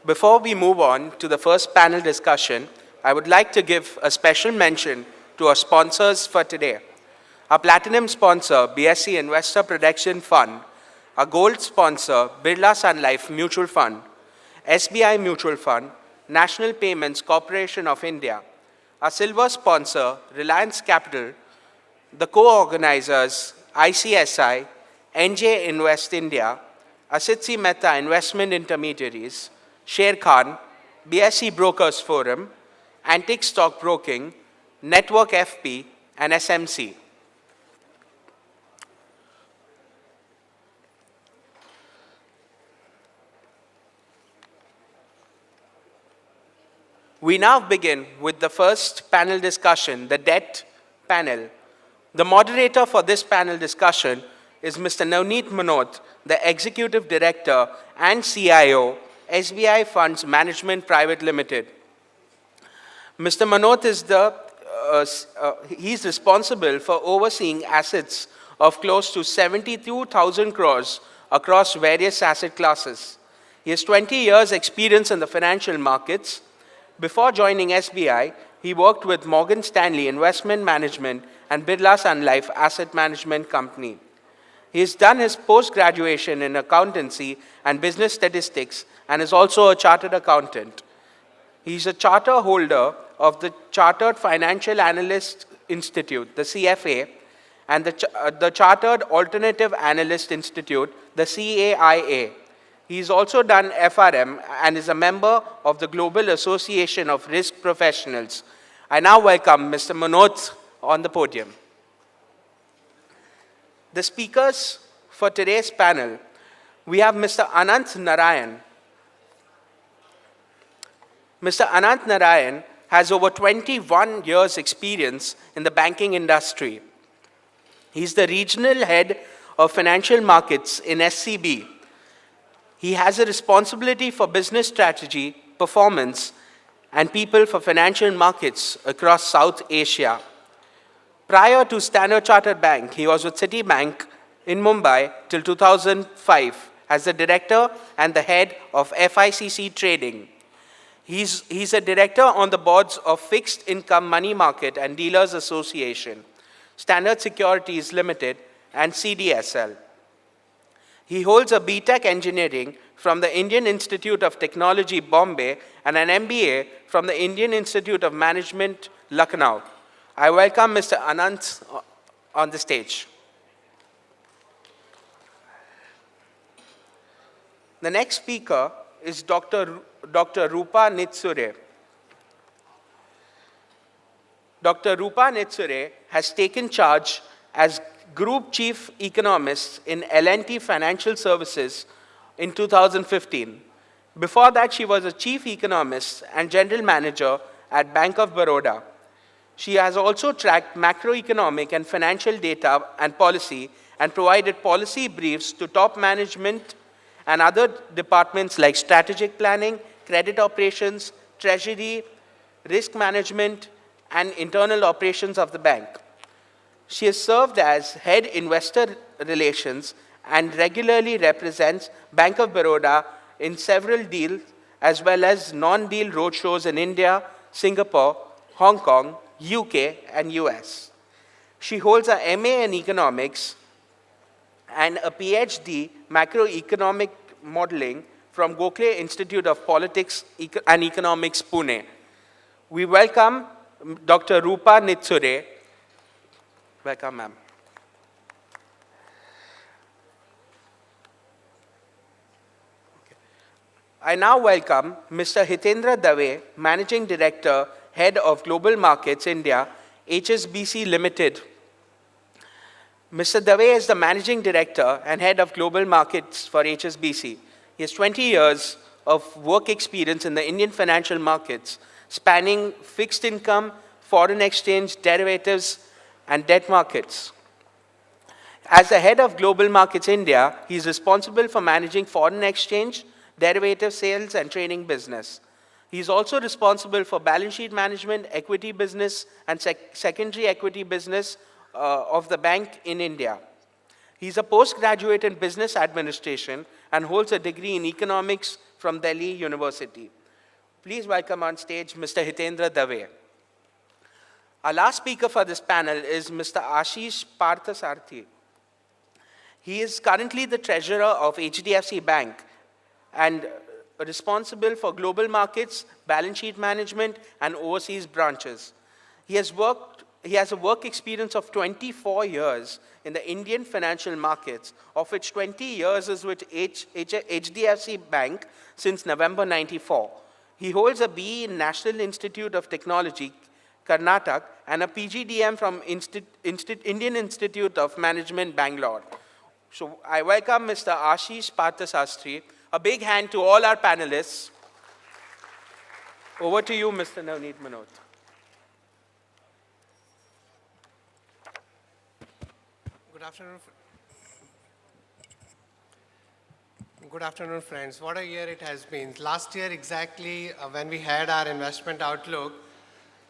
Before we move on to the first panel discussion, I would like to give a special mention to our sponsors for today. Our platinum sponsor, BSE Investor Protection Fund, our gold sponsor, Birla Sun Life Mutual Fund, SBI Mutual Fund, National Payments Corporation of India, our silver sponsor, Reliance Capital, the co-organizers, ICSI, NJ Invest India, Asitsi Mehta Investment Intermediaries, Sher Khan, BSE Brokers Forum, Antique Stock Broking, Network FP, and SMC. We now begin with the first panel discussion, the debt panel. The moderator for this panel discussion is Mr. Navneet Manot, the Executive Director and CIO, SBI Funds Management Private Limited. Mr. Manot is he's responsible for overseeing assets of close to 72,000 crores across various asset classes. He has 20 years experience in the financial markets. Before joining SBI, he worked with Morgan Stanley Investment Management and Birla Sun Life Asset Management Company. He has done his post-graduation in accountancy and business statistics and is also a chartered accountant. He is a charter holder of the Chartered Financial Analyst Institute, the CFA, and the Chartered Alternative Analyst Institute, the CAIA. He has also done FRM and is a member of the Global Association of Risk Professionals. I now welcome Mr. Manot on the podium. The speakers for today's panel, we have Mr. Anant Narayan. Mr. Anant Narayan has over 21 years' experience in the banking industry. He's the regional head of financial markets in SCB. He has a responsibility for business strategy, performance, and people for financial markets across South Asia. Prior to Standard Chartered Bank, he was with Citibank in Mumbai till 2005 as the director and the head of FICC Trading. He's a director on the boards of Fixed Income Money Market and Dealers Association, Standard Securities Limited, and CDSL. He holds a BTech Engineering from the Indian Institute of Technology, Bombay, and an MBA from the Indian Institute of Management, Lucknow. I welcome Mr. Anant on the stage. The next speaker is Dr. Rupa Nitsure. Dr. Rupa Nitsure has taken charge as Group Chief Economist in L&T Financial Services in 2015. Before that, she was a Chief Economist and General Manager at Bank of Baroda. She has also tracked macroeconomic and financial data and policy and provided policy briefs to top management and other departments like strategic planning, credit operations, treasury, risk management, and internal operations of the bank. She has served as Head Investor Relations and regularly represents Bank of Baroda in several deals as well as non-deal roadshows in India, Singapore, Hong Kong, UK, and US. She holds a MA in Economics and a PhD Macroeconomic Modeling from Gokhale Institute of Politics and Economics, Pune. We welcome Dr. Rupa Nitsure. Welcome, ma'am. I now welcome Mr. Hitendra Dave, Managing Director, Head of Global Markets India, HSBC Limited. Mr. Dave is the Managing Director and Head of Global Markets for HSBC. He has 20 years of work experience in the Indian financial markets, spanning fixed income, foreign exchange, derivatives, and debt markets. As the Head of Global Markets India, he is responsible for managing foreign exchange, derivative sales, and trading business. He is also responsible for balance sheet management, equity business, and secondary equity business of the bank in India. He is a postgraduate in business administration and holds a degree in economics from Delhi University. Please welcome on stage Mr. Hitendra Dave. Our last speaker for this panel is Mr. Ashish Parthasarthi. He is currently the treasurer of HDFC Bank and responsible for global markets, balance sheet management, and overseas branches. He has a work experience of 24 years in the Indian financial markets, of which 20 years is with HDFC Bank since November 94. He holds a BE in National Institute of Technology, Karnataka, and a PGDM from Indian Institute of Management, Bangalore. So I welcome Mr. Ashish Parthasarthi. A big hand to all our panelists. Over to you, Mr. Navneet Munot. Good afternoon. Good afternoon, friends. What a year it has been. Last year, exactly when we had our investment outlook,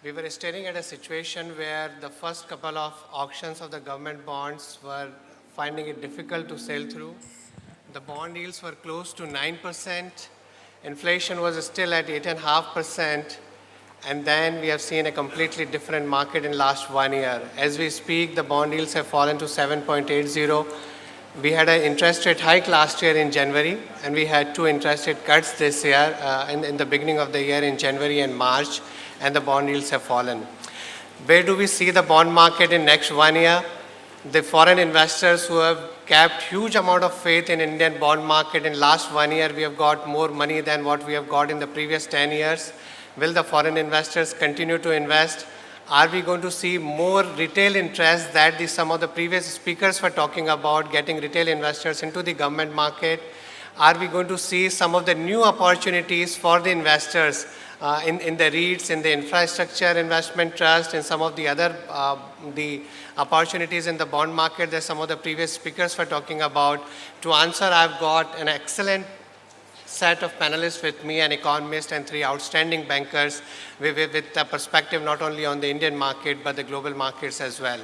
we were staring at a situation where the first couple of auctions of the government bonds were finding it difficult to sell through. The bond yields were close to 9%. Inflation was still at 8.5%. And then we have seen a completely different market in last 1 year. As we speak, the bond yields have fallen to 7.80. We had an interest rate hike last year in January, and we had 2 interest rate cuts this year in the beginning of the year in January and March, and the bond yields have fallen. Where do we see the bond market in next 1 year? The foreign investors who have kept huge amount of faith in Indian bond market in last 1 year, we have got more money than what we have got in the previous 10 years. Will the foreign investors continue to invest? Are we going to see more retail interest that some of the previous speakers were talking about, getting retail investors into the government market? Are we going to see some of the new opportunities for the investors in the REITs, in the infrastructure investment trust, and some of the other the opportunities in the bond market that some of the previous speakers were talking about? To answer, I've got an excellent set of panelists with me, an economist and 3 outstanding bankers with a perspective not only on the Indian market but the global markets as well.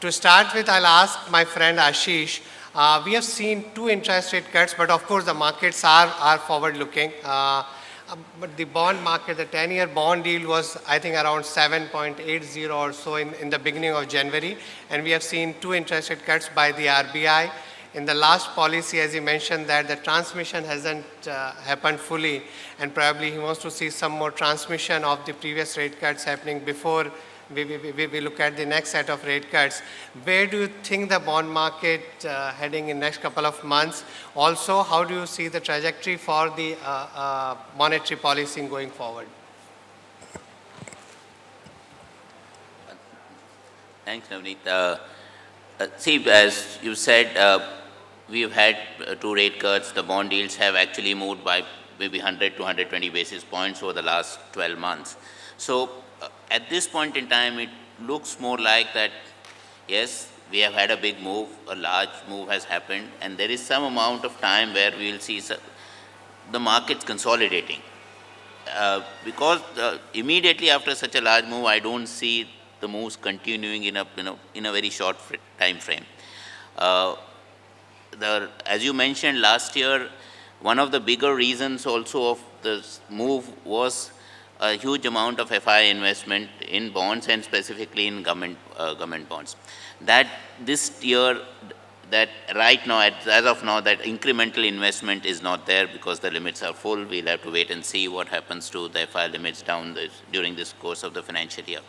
To start with, I'll ask my friend Ashish. We have seen 2 interest rate cuts, but of course the markets are forward-looking. But the bond market, the 10-year bond yield was, I think, around 7.80 or so in the beginning of January. And we have seen 2 interest rate cuts by the RBI. In the last policy, as he mentioned, that the transmission hasn't happened fully, and probably he wants to see some more transmission of the previous rate cuts happening before we look at the next set of rate cuts. Where do you think the bond market heading in next couple of months? Also, how do you see the trajectory for the monetary policy going forward? Thanks, Navneet. See, as you said, we've had 2 rate cuts. The bond yields have actually moved by maybe 100 to 120 basis points over the last 12 months. So at this point in time, it looks more like that, yes, we have had a big move, a large move has happened, and there is some amount of time where we will see the markets consolidating. Because immediately after such a large move, I don't see the moves continuing in a very short time frame. As you mentioned last year, one of the bigger reasons also of this move was a huge amount of FI investment in bonds and specifically in government bonds. That this year, that right now, as of now, that incremental investment is not there because the limits are full. We'll have to wait and see what happens to the FI limits during this course of the financial year.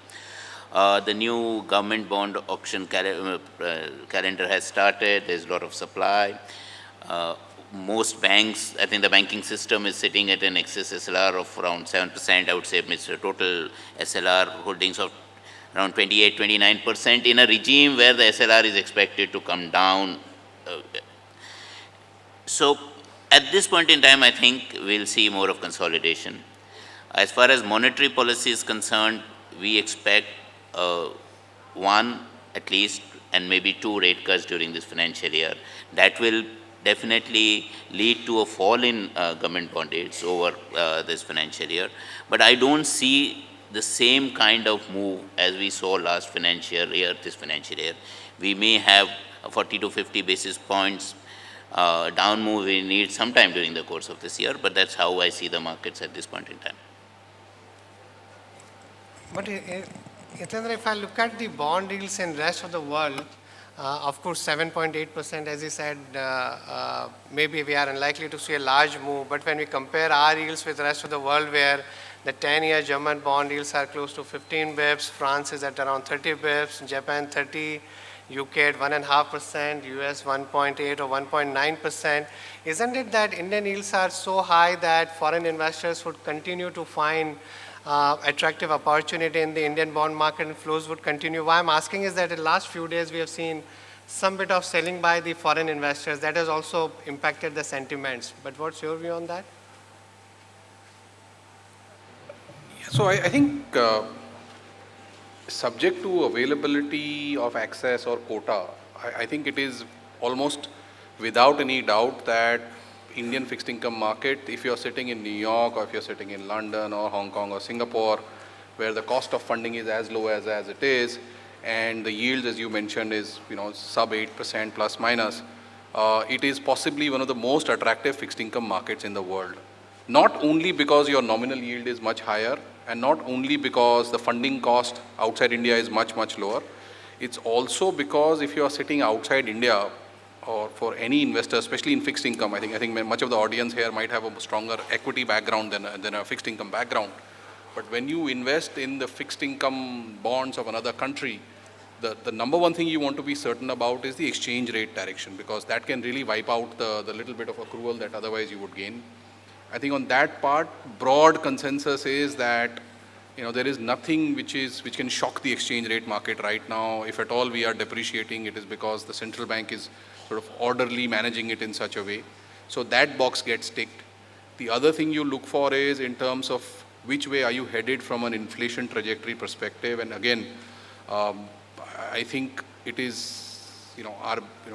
The new government bond auction calendar has started. There's a lot of supply. Most banks, I think the banking system is sitting at an excess SLR of around 7%. I would say it's a total SLR holdings of around 28, 29% in a regime where the SLR is expected to come down. So at this point in time, I think we'll see more of consolidation. As far as monetary policy is concerned, we expect 1 at least and maybe 2 rate cuts during this financial year. That will definitely lead to a fall in government bond yields over this financial year. But I don't see the same kind of move as we saw last financial year, this financial year. We may have a 40 to 50 basis points down move we need sometime during the course of this year, but that's how I see the markets at this point in time. But Yatendra, if I look at the bond yields in rest of the world, of course 7.8%, as you said, maybe we are unlikely to see a large move, but when we compare our yields with the rest of the world, where the 10-year German bond yields are close to 15 bips, France is at around 30 bips, Japan 30, UK at 1.5%, US 1.8 or 1.9%. Isn't it that Indian yields are so high that foreign investors would continue to find attractive opportunity in the Indian bond market and flows would continue? Why I'm asking is that in the last few days we have seen some bit of selling by the foreign investors. That has also impacted the sentiments. But what's your view on that? So I think subject to availability of access or quota, I think it is almost without any doubt that Indian fixed income market, if you're sitting in New York or if you're sitting in London or Hong Kong or Singapore, where the cost of funding is as low as it is, and the yields, as you mentioned, is sub 8% plus minus, it is possibly one of the most attractive fixed income markets in the world. Not only because your nominal yield is much higher, and not only because the funding cost outside India is much, much lower, it's also because if you are sitting outside India, or for any investor, especially in fixed income, I think much of the audience here might have a stronger equity background than a fixed income background. But when you invest in the fixed income bonds of another country, the number one thing you want to be certain about is the exchange rate direction, because that can really wipe out the little bit of accrual that otherwise you would gain. I think on that part, broad consensus is that there is nothing which can shock the exchange rate market right now. If at all we are depreciating, it is because the central bank is sort of orderly managing it in such a way. So that box gets ticked. The other thing you look for is in terms of which way are you headed from an inflation trajectory perspective. And again, I think it is,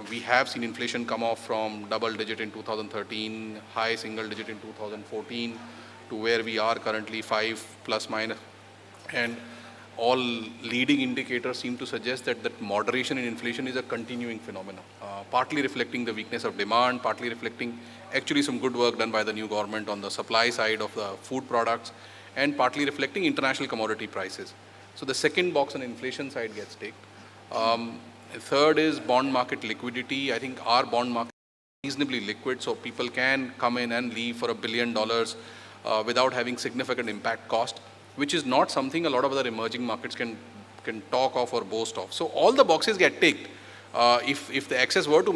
we have seen inflation come off from double digit in 2013, high single digit in 2014, to where we are currently 5 plus minus. And all leading indicators seem to suggest that moderation in inflation is a continuing phenomenon, partly reflecting the weakness of demand, partly reflecting actually some good work done by the new government on the supply side of the food products, and partly reflecting international commodity prices. So the second box on inflation side gets ticked. Third is bond market liquidity. I think our bond market is reasonably liquid, so people can come in and leave for $1 billion without having significant impact cost, which is not something a lot of other emerging markets can talk of or boast of. So all the boxes get ticked. If the access were to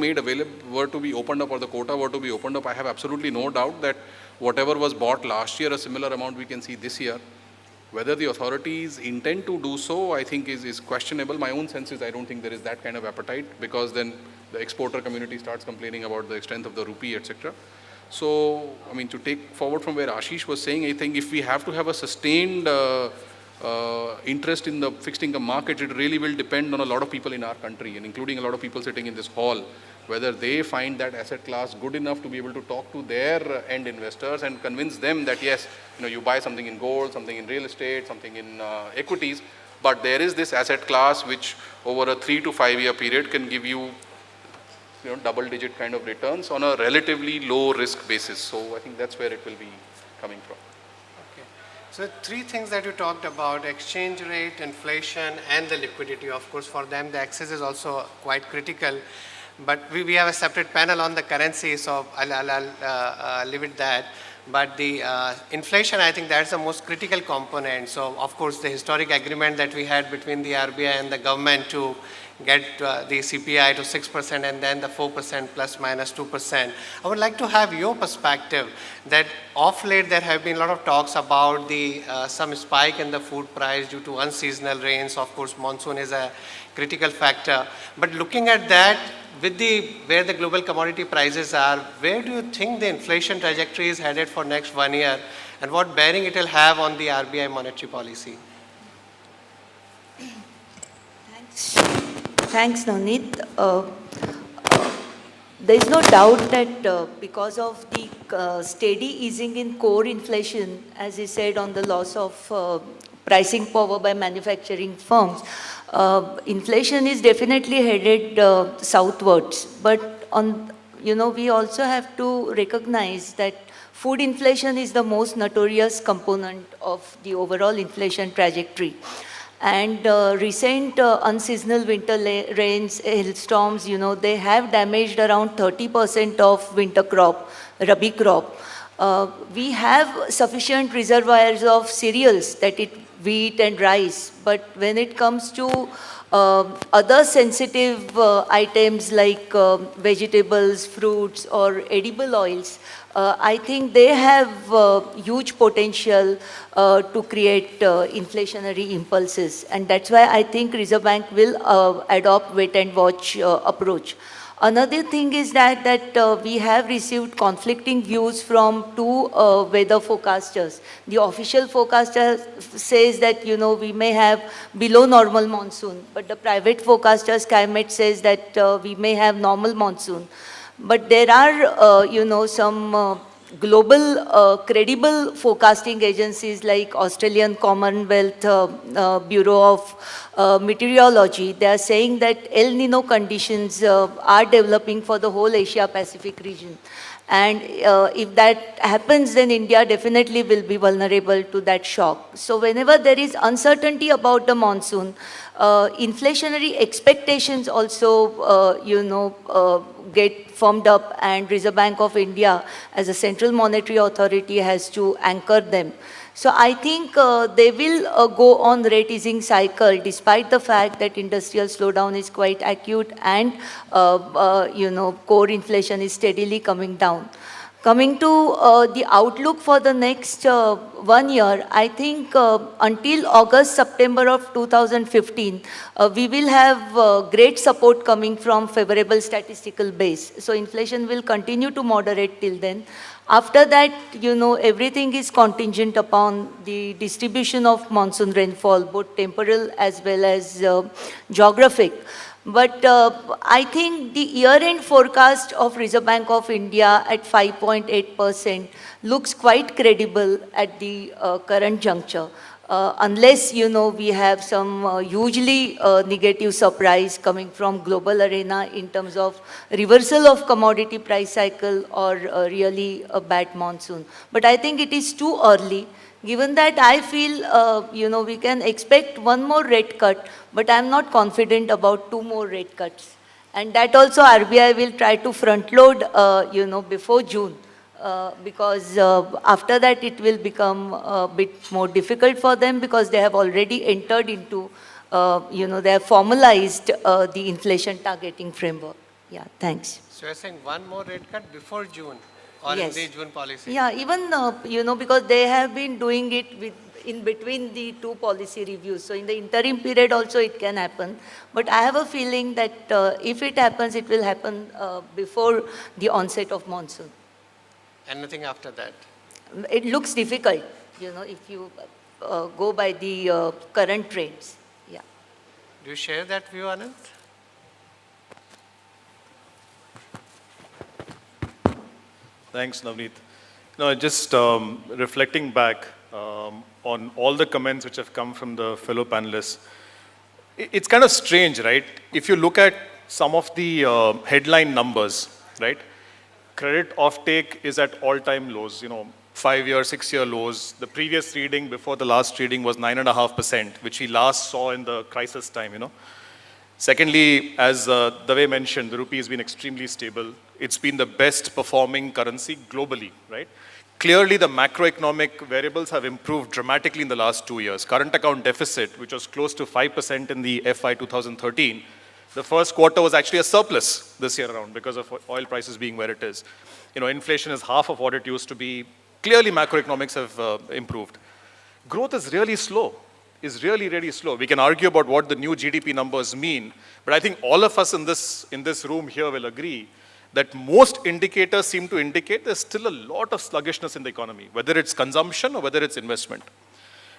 be opened up, or the quota were to be opened up, I have absolutely no doubt that whatever was bought last year, a similar amount we can see this year. Whether the authorities intend to do so, I think is questionable. My own sense is I don't think there is that kind of appetite, because then the exporter community starts complaining about the strength of the rupee, etc. So, I mean, to take forward from where Ashish was saying, I think if we have to have a sustained interest in the fixed income market, it really will depend on a lot of people in our country, and including a lot of people sitting in this hall, whether they find that asset class good enough to be able to talk to their end investors and convince them that yes, you buy something in gold, something in real estate, something in equities, but there is this asset class which over a 3 to 5 year period can give you double-digit kind of returns on a relatively low-risk basis. So I think that's where it will be coming from. Okay. So three things that you talked about: exchange rate, inflation, and the liquidity. Of course, for them, the access is also quite critical. But we have a separate panel on the currency, so I'll leave it that. But the inflation, I think that's the most critical component. So, of course, the historic agreement that we had between the RBI and the government to get the CPI to 6% and then the 4% plus minus 2%. I would like to have your perspective that of late there have been a lot of talks about the some spike in the food price due to unseasonal rains. Of course, monsoon is a critical factor. But looking at that, with where the global commodity prices are, where do you think the inflation trajectory is headed for next 1 year, and what bearing it will have on the RBI monetary policy? Thanks, Navneet. There is no doubt that because of the steady easing in core inflation, as he said, on the loss of pricing power by manufacturing firms, inflation is definitely headed southwards. But we also have to recognize that food inflation is the most notorious component of the overall inflation trajectory. And recent unseasonal winter rains, hailstorms, they have damaged around 30% of winter crop, rabi crop. We have sufficient reservoirs of cereals, that it wheat and rice, but when it comes to other sensitive items like vegetables, fruits, or edible oils, I think they have huge potential to create inflationary impulses. And that's why I think Reserve Bank will adopt wait and watch approach. Another thing is that we have received conflicting views from two weather forecasters. The official forecaster says that, we may have below normal monsoon, but the private forecaster, SkyMet, says that we may have normal monsoon. But there are, some global credible forecasting agencies like Australian Commonwealth Bureau of Meteorology. They are saying that El Nino conditions are developing for the whole Asia Pacific region. And if that happens, then India definitely will be vulnerable to that shock. So whenever there is uncertainty about the monsoon, inflationary expectations also, get firmed up, and Reserve Bank of India as a central monetary authority has to anchor them. So I think they will go on rate easing cycle despite the fact that industrial slowdown is quite acute and, core inflation is steadily coming down. Coming to the outlook for the next 1 year, I think until August, September of 2015, we will have great support coming from favorable statistical base. So inflation will continue to moderate till then. After that, everything is contingent upon the distribution of monsoon rainfall, both temporal as well as geographic. But I think the year-end forecast of Reserve Bank of India at 5.8% looks quite credible at the current juncture. Unless, we have some hugely negative surprise coming from global arena in terms of reversal of commodity price cycle or really a bad monsoon. But I think it is too early. Given that, I feel, we can expect one more rate cut, but I'm not confident about two more rate cuts. And that also RBI will try to front load, before June. Because after that it will become a bit more difficult for them because they have already entered into, they have formalized the inflation targeting framework. Yeah, thanks. So you're saying one more rate cut before June or Yes. in the June policy? Yeah, even, because they have been doing it in between the two policy reviews. So in the interim period also it can happen. But I have a feeling that if it happens, it will happen before the onset of monsoon. And nothing after that? It looks difficult, if you go by the current trends. Yeah. Do you share that view, Anand? Thanks, Navneet. No, just reflecting back on all the comments which have come from the fellow panelists, it's kind of strange, right? If you look at some of the headline numbers, right? Credit offtake is at all-time lows, 5-year, 6-year lows. The previous reading before the last reading was 9.5%, which we last saw in the crisis time, Secondly, as Dave mentioned, the rupee has been extremely stable. It's been the best performing currency globally, right? Clearly, the macroeconomic variables have improved dramatically in the last 2 years. Current account deficit, which was close to 5% in the FY 2013, the first quarter was actually a surplus this year around because of oil prices being where it is. Inflation is half of what it used to be. Clearly, macroeconomics have improved. Growth is really slow, really, really slow. We can argue about what the new GDP numbers mean, but I think all of us in this room here will agree that most indicators seem to indicate there's still a lot of sluggishness in the economy, whether it's consumption or whether it's investment,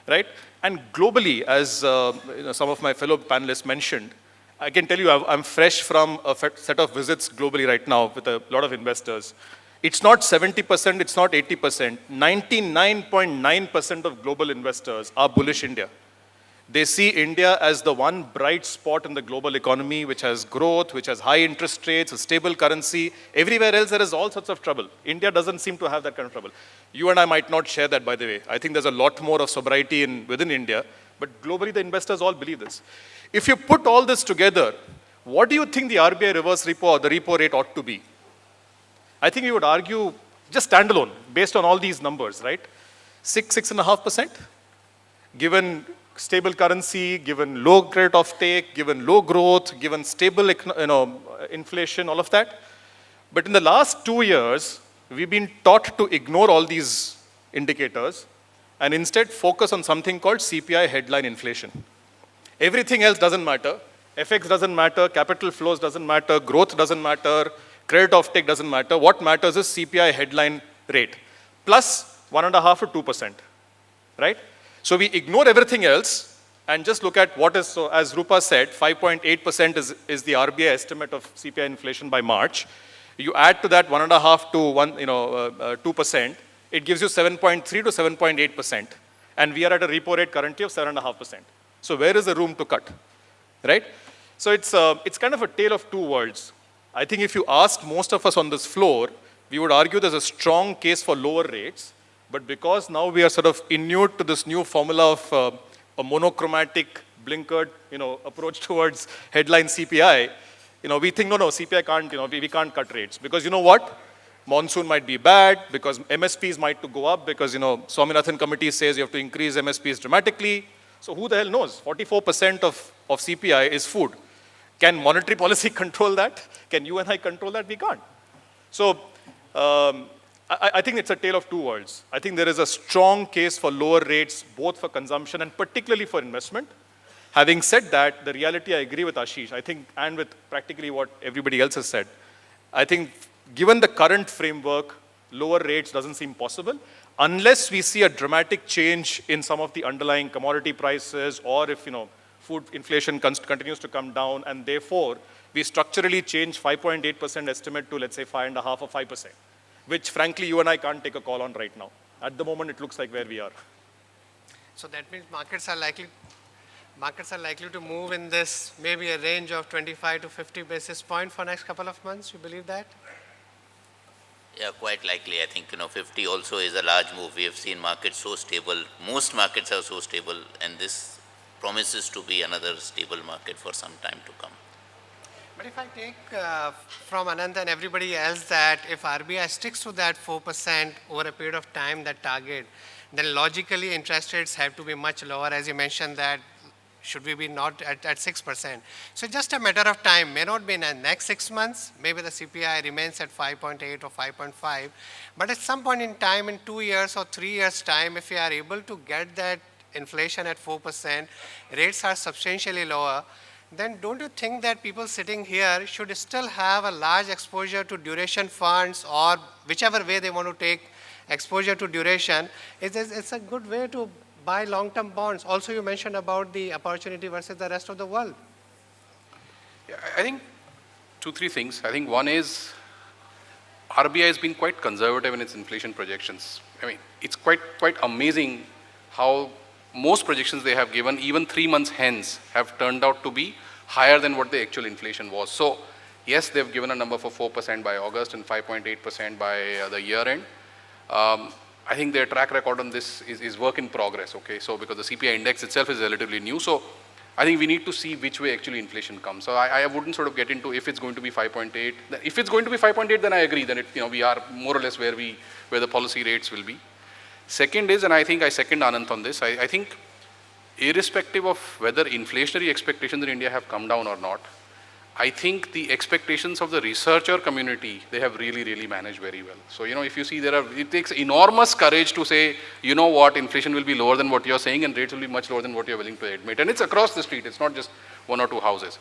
right? And globally, as some of my fellow panelists mentioned, I can tell you I'm fresh from a set of visits globally right now with a lot of investors. It's not 70%, it's not 80%. 99.9% of global investors are bullish India. They see India as the one bright spot in the global economy, which has growth, which has high interest rates, a stable currency. Everywhere else, there is all sorts of trouble. India doesn't seem to have that kind of trouble. You and I might not share that, by the way. I think there's a lot more of sobriety within India, but globally, the investors all believe this. If you put all this together, what do you think the RBI reverse repo or the repo rate ought to be? I think we would argue just standalone, based on all these numbers, right? 6.5%, given stable currency, given low rate of take, given low growth, given stable inflation, all of that. But in the last 2 years, we've been taught to ignore all these indicators and instead focus on something called CPI headline inflation. Everything else doesn't matter. FX doesn't matter, capital flows doesn't matter, growth doesn't matter, credit offtake doesn't matter. What matters is CPI headline rate, plus 1.5 to 2%, right? So we ignore everything else and just look at what is, so as Rupa said, 5.8% is the RBI estimate of CPI inflation by March. You add to that 1.5 to 2%, it gives you 7.3 to 7.8%. And we are at a repo rate currently of 7.5%. So where is the room to cut, right? So it's kind of a tale of two worlds. I think if you asked most of us on this floor, we would argue there's a strong case for lower rates. But because now we are sort of inured to this new formula of a monochromatic, blinkered, approach towards headline CPI, we think, no, CPI can't, we can't cut rates. Because you know what? Monsoon might be bad, because MSPs might to go up, because, Swaminathan committee says you have to increase MSPs dramatically. So who the hell knows? 44% of CPI is food. Can monetary policy control that? Can you and I control that? We can't. So, I think it's a tale of two worlds. I think there is a strong case for lower rates, both for consumption and particularly for investment. Having said that, the reality, I agree with Ashish, I think, and with practically what everybody else has said. I think given the current framework, lower rates doesn't seem possible unless we see a dramatic change in some of the underlying commodity prices, or if, food inflation continues to come down, and therefore we structurally change 5.8% estimate to, let's say, 5.5 or 5%. Which frankly you and I can't take a call on right now. At the moment it looks like where we are. So that means markets are likely to move in this maybe a range of 25 to 50 basis points for next couple of months. You believe that? Yeah, quite likely. I think, 50 also is a large move. We have seen markets so stable. Most markets are so stable, and this promises to be another stable market for some time to come. But if I take from Anant and everybody else that if RBI sticks to that 4% over a period of time, that target, then logically interest rates have to be much lower. As you mentioned that, should we be not at 6%? So just a matter of time, may not be in the next 6 months, maybe the CPI remains at 5.8 or 5.5, but at some point in time, in 2 years or 3 years time, if we are able to get that inflation at 4%, rates are substantially lower, then don't you think that people sitting here should still have a large exposure to duration funds, or whichever way they want to take exposure to duration? It's a good way to buy long-term bonds. Also, you mentioned about the opportunity versus the rest of the world. Yeah, I think 2-3 things. I think one is RBI has been quite conservative in its inflation projections. I mean, it's quite amazing how most projections they have given, even 3 months hence, have turned out to be higher than what the actual inflation was. So, yes, they've given a number for 4% by August and 5.8% by the year end. I think their track record on this is work in progress, okay? So, because the CPI index itself is relatively new. So, I think we need to see which way actually inflation comes. So, I wouldn't sort of get into if it's going to be 5.8. If it's going to be 5.8, then I agree. Then we are more or less where the policy rates will be. Second is, and I think I second Anant on this, I think irrespective of whether inflationary expectations in India have come down or not, I think the expectations of the researcher community, they have really managed very well. So, if you see it takes enormous courage to say, you know what, inflation will be lower than what you're saying and rates will be much lower than what you're willing to admit. And it's across the street, it's not just 1 or 2 houses.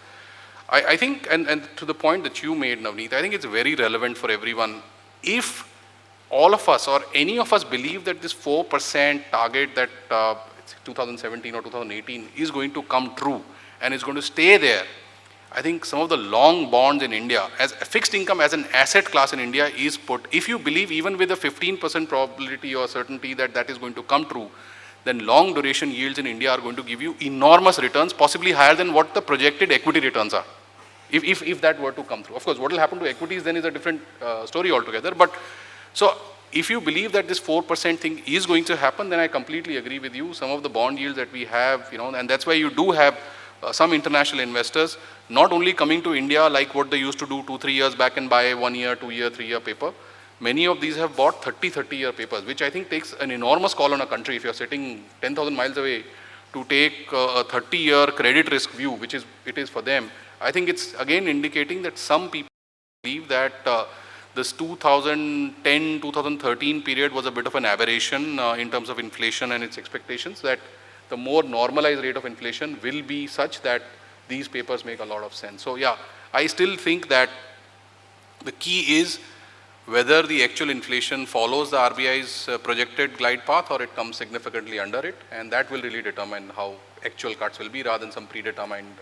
I think, and to the point that you made, Navneet, I think it's very relevant for everyone. If all of us or any of us believe that this 4% target that 2017 or 2018 is going to come true and is going to stay there, I think some of the long bonds in India, as a fixed income as an asset class in India is put, if you believe even with a 15% probability or certainty that that is going to come true, then long duration yields in India are going to give you enormous returns, possibly higher than what the projected equity returns are. If that were to come through. Of course, what will happen to equities then is a different story altogether. But so if you believe that this 4% thing is going to happen, then I completely agree with you. Some of the bond yields that we have, and that's why you do have some international investors not only coming to India like what they used to do 2-3 years back and buy 1 year, 2 year, 3 year paper. Many of these have bought 30 year papers, which I think takes an enormous call on a country. If you're sitting 10,000 miles away to take a 30-year credit risk view, which it is for them, I think it's again indicating that some people believe that this 2010, 2013 period was a bit of an aberration in terms of inflation and its expectations, that the more normalized rate of inflation will be such that these papers make a lot of sense. So yeah, I still think that the key is whether the actual inflation follows the RBI's projected glide path or it comes significantly under it, and that will really determine how actual cuts will be rather than some predetermined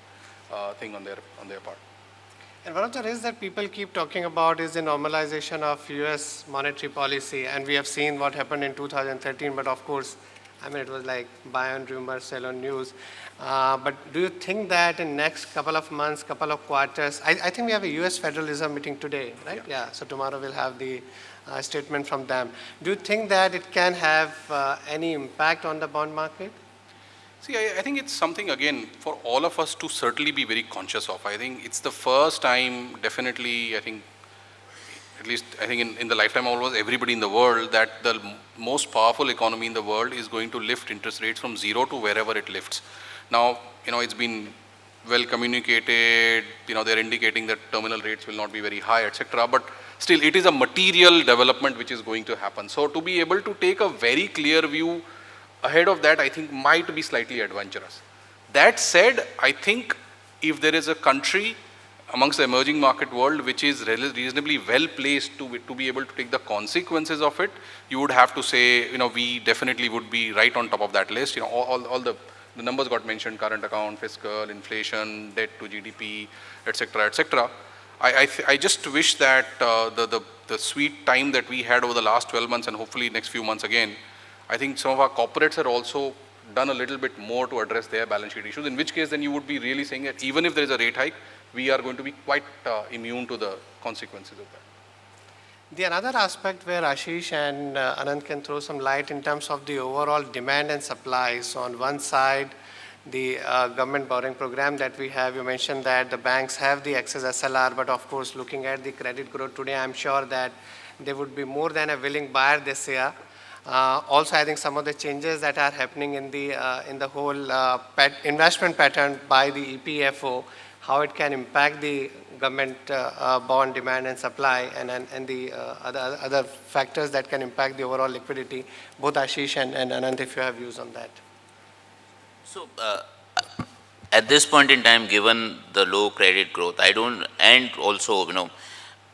thing on their part. And one of the risks that people keep talking about is the normalization of US monetary policy, and we have seen what happened in 2013, but of course, I mean, it was like buy on rumor, sell on news. But do you think that in next couple of months, couple of quarters, I think we have a US Federal Reserve meeting today, right? Yeah, so tomorrow we'll have the statement from them. Do you think that it can have any impact on the bond market? See, I think it's something, again, for all of us to certainly be very conscious of. I think it's the first time, definitely, I think, at least I think in the lifetime of almost everybody in the world, that the most powerful economy in the world is going to lift interest rates from 0 to wherever it lifts. Now, it's been well communicated, they're indicating that terminal rates will not be very high, etc. But still, it is a material development which is going to happen. So to be able to take a very clear view ahead of that, I think might be slightly adventurous. That said, I think if there is a country amongst the emerging market world which is reasonably well placed to be able to take the consequences of it, you would have to say, we definitely would be right on top of that list. All the numbers got mentioned: current account, fiscal, inflation, debt to GDP, etc., etc. I just wish that the sweet time that we had over the last 12 months and hopefully next few months again, I think some of our corporates are also done a little bit more to address their balance sheet issues, in which case then you would be really saying that even if there is a rate hike, we are going to be quite immune to the consequences of that. The another aspect where Ashish and Anand can throw some light in terms of the overall demand and supply. So on one side, the government borrowing program that we have, you mentioned that the banks have the excess SLR, but of course looking at the credit growth today, I'm sure that they would be more than a willing buyer this year. Also, I think some of the changes that are happening in the whole investment pattern by the EPFO, how it can impact the government bond demand and supply, and the other factors that can impact the overall liquidity. Both Ashish and Anand, if you have views on that. So, at this point in time, given the low credit growth, and also,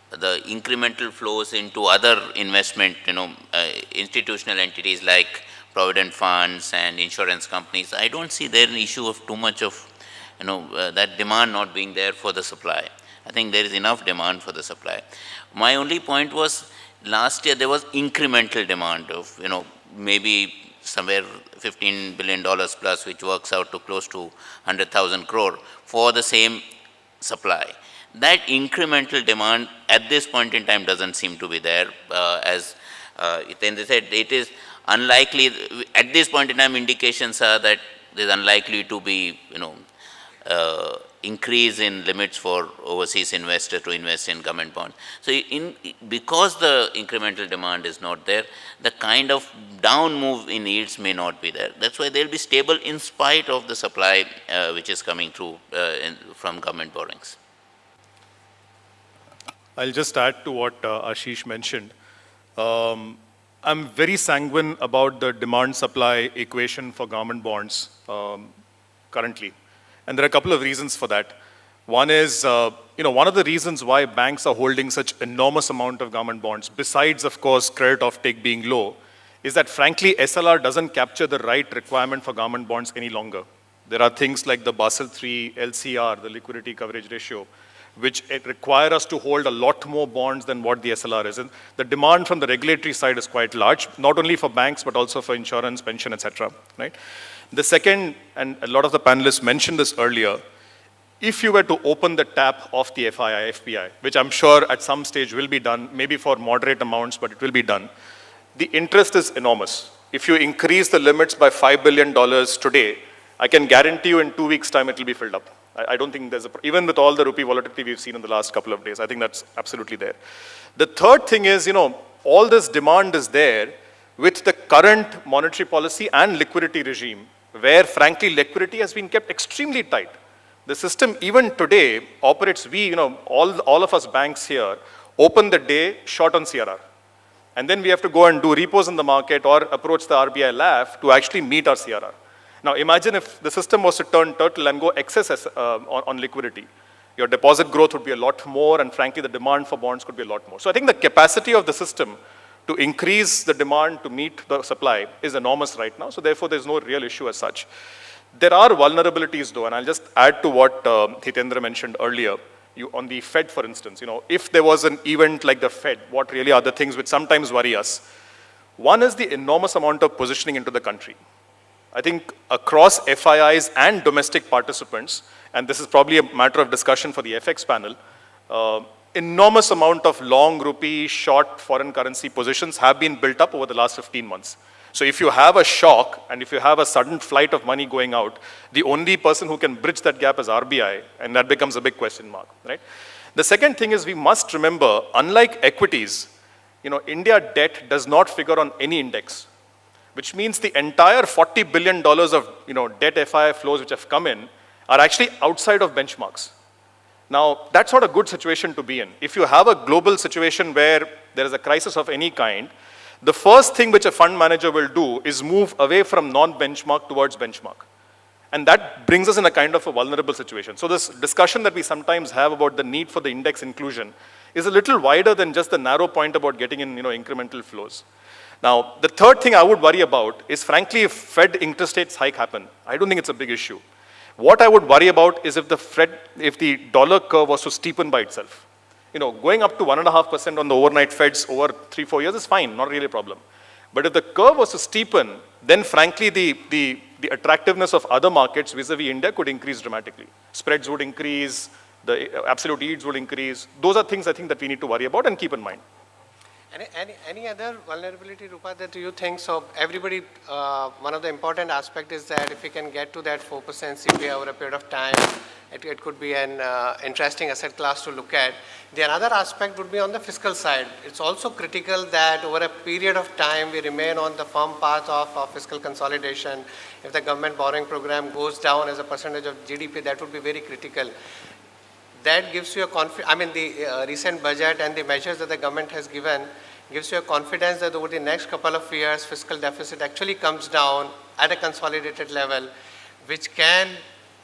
the incremental flows into other investment, institutional entities like provident funds and insurance companies, I don't see there an issue of too much of, that demand not being there for the supply. I think there is enough demand for the supply. My only point was, last year there was incremental demand of, maybe somewhere $15 billion plus, which works out to close to 100,000 crore for the same supply. That incremental demand at this point in time doesn't seem to be there. Then they said it is unlikely, at this point in time indications are that there's unlikely to be, increase in limits for overseas investors to invest in government bonds. So because the incremental demand is not there, the kind of down move in yields may not be there. That's why they'll be stable in spite of the supply which is coming through from government borrowings. I'll just add to what Ashish mentioned. I'm very sanguine about the demand-supply equation for government bonds currently. And there are a couple of reasons for that. One is, one of the reasons why banks are holding such enormous amount of government bonds, besides, of course, credit offtake being low, is that, frankly, SLR doesn't capture the right requirement for government bonds any longer. There are things like the Basel III LCR, the liquidity coverage ratio, which require us to hold a lot more bonds than what the SLR is. And the demand from the regulatory side is quite large, not only for banks, but also for insurance, pension, etc. Right? The second, and a lot of the panelists mentioned this earlier, if you were to open the tap of the FPI, which I'm sure at some stage will be done, maybe for moderate amounts, but it will be done, the interest is enormous. If you increase the limits by $5 billion today, I can guarantee you in 2 weeks' time it will be filled up. I don't think there's even with all the rupee volatility we've seen in the last couple of days, I think that's absolutely there. The third thing is, all this demand is there with the current monetary policy and liquidity regime, where frankly liquidity has been kept extremely tight. The system even today operates, all of us banks here, open the day short on CRR. And then we have to go and do repos in the market or approach the RBI LAF to actually meet our CRR. Now imagine if the system was to turn turtle and go excess on liquidity. Your deposit growth would be a lot more, and frankly the demand for bonds could be a lot more. So I think the capacity of the system to increase the demand to meet the supply is enormous right now, so therefore there's no real issue as such. There are vulnerabilities though, and I'll just add to what Hitendra mentioned earlier. On the Fed, for instance, if there was an event like the Fed, what really are the things which sometimes worry us? One is the enormous amount of positioning into the country. I think across FIIs and domestic participants, and this is probably a matter of discussion for the FX panel, enormous amount of long rupee, short foreign currency positions have been built up over the last 15 months. So if you have a shock and if you have a sudden flight of money going out, the only person who can bridge that gap is RBI, and that becomes a big question mark, right? The second thing is we must remember, unlike equities, India debt does not figure on any index, which means the entire $40 billion of debt FII flows which have come in are actually outside of benchmarks. Now, that's not a good situation to be in. If you have a global situation where there is a crisis of any kind, the first thing which a fund manager will do is move away from non-benchmark towards benchmark. And that brings us in a kind of a vulnerable situation. So this discussion that we sometimes have about the need for the index inclusion is a little wider than just the narrow point about getting in incremental flows. Now, the third thing I would worry about is, frankly, if Fed interest rates hike happen, I don't think it's a big issue. What I would worry about is if the dollar curve was to steepen by itself. Going up to 1.5% on the overnight Feds over 3-4 years is fine, not really a problem. But if the curve was to steepen, then frankly the attractiveness of other markets vis-a-vis India could increase dramatically. Spreads would increase, the absolute yields would increase. Those are things I think that we need to worry about and keep in mind. Any other vulnerability, Rupa, that you think? So everybody, one of the important aspects is that if we can get to that 4% CPI over a period of time, it could be an interesting asset class to look at. The another aspect would be on the fiscal side. It's also critical that over a period of time we remain on the firm path of fiscal consolidation. If the government borrowing program goes down as a percentage of GDP, that would be very critical. That gives you the recent budget and the measures that the government has given gives you a confidence that over the next couple of years, fiscal deficit actually comes down at a consolidated level, which can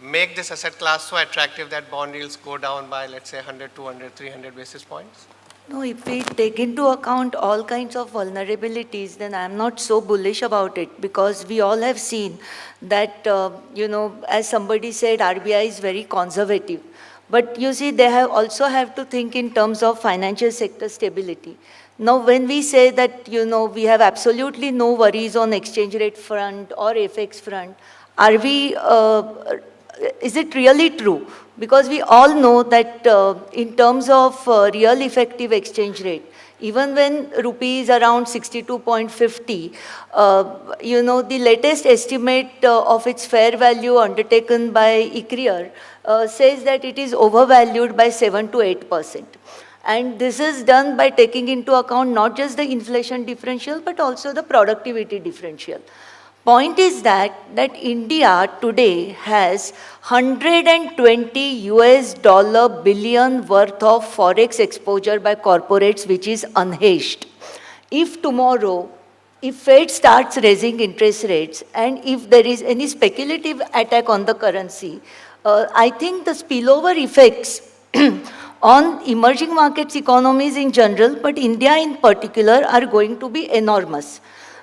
make this asset class so attractive that bond yields go down by, let's say, 100, 200, 300 basis points? No, if we take into account all kinds of vulnerabilities, then I'm not so bullish about it, because we all have seen that, as somebody said, RBI is very conservative. But you see, they also have to think in terms of financial sector stability. Now, when we say that, we have absolutely no worries on exchange rate front or FX front, is it really true? Because we all know that in terms of real effective exchange rate, even when rupee is around 62.50, the latest estimate of its fair value undertaken by ICRIER says that it is overvalued by 7 to 8%. And this is done by taking into account not just the inflation differential, but also the productivity differential. Point is that India today has $120 billion worth of forex exposure by corporates, which is unhedged. If tomorrow, if Fed starts raising interest rates, and if there is any speculative attack on the currency, I think the spillover effects on emerging markets economies in general, but India in particular, are going to be enormous.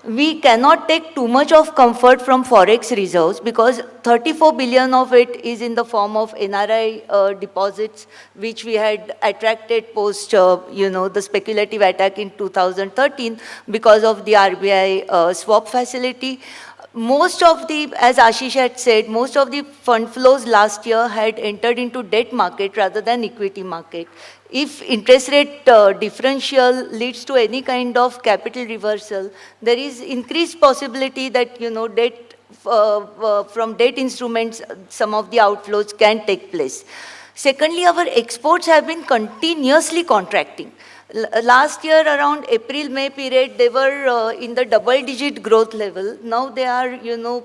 We cannot take too much of comfort from forex reserves because 34 billion of it is in the form of NRI deposits, which we had attracted post, the speculative attack in 2013 because of the RBI swap facility. Most of the, as Ashish had said, most of the fund flows last year had entered into debt market rather than equity market. If interest rate differential leads to any kind of capital reversal, there is increased possibility that, debt from debt instruments, some of the outflows can take place. Secondly, our exports have been continuously contracting. Last year, around April-May period, they were in the double-digit growth level. Now they are,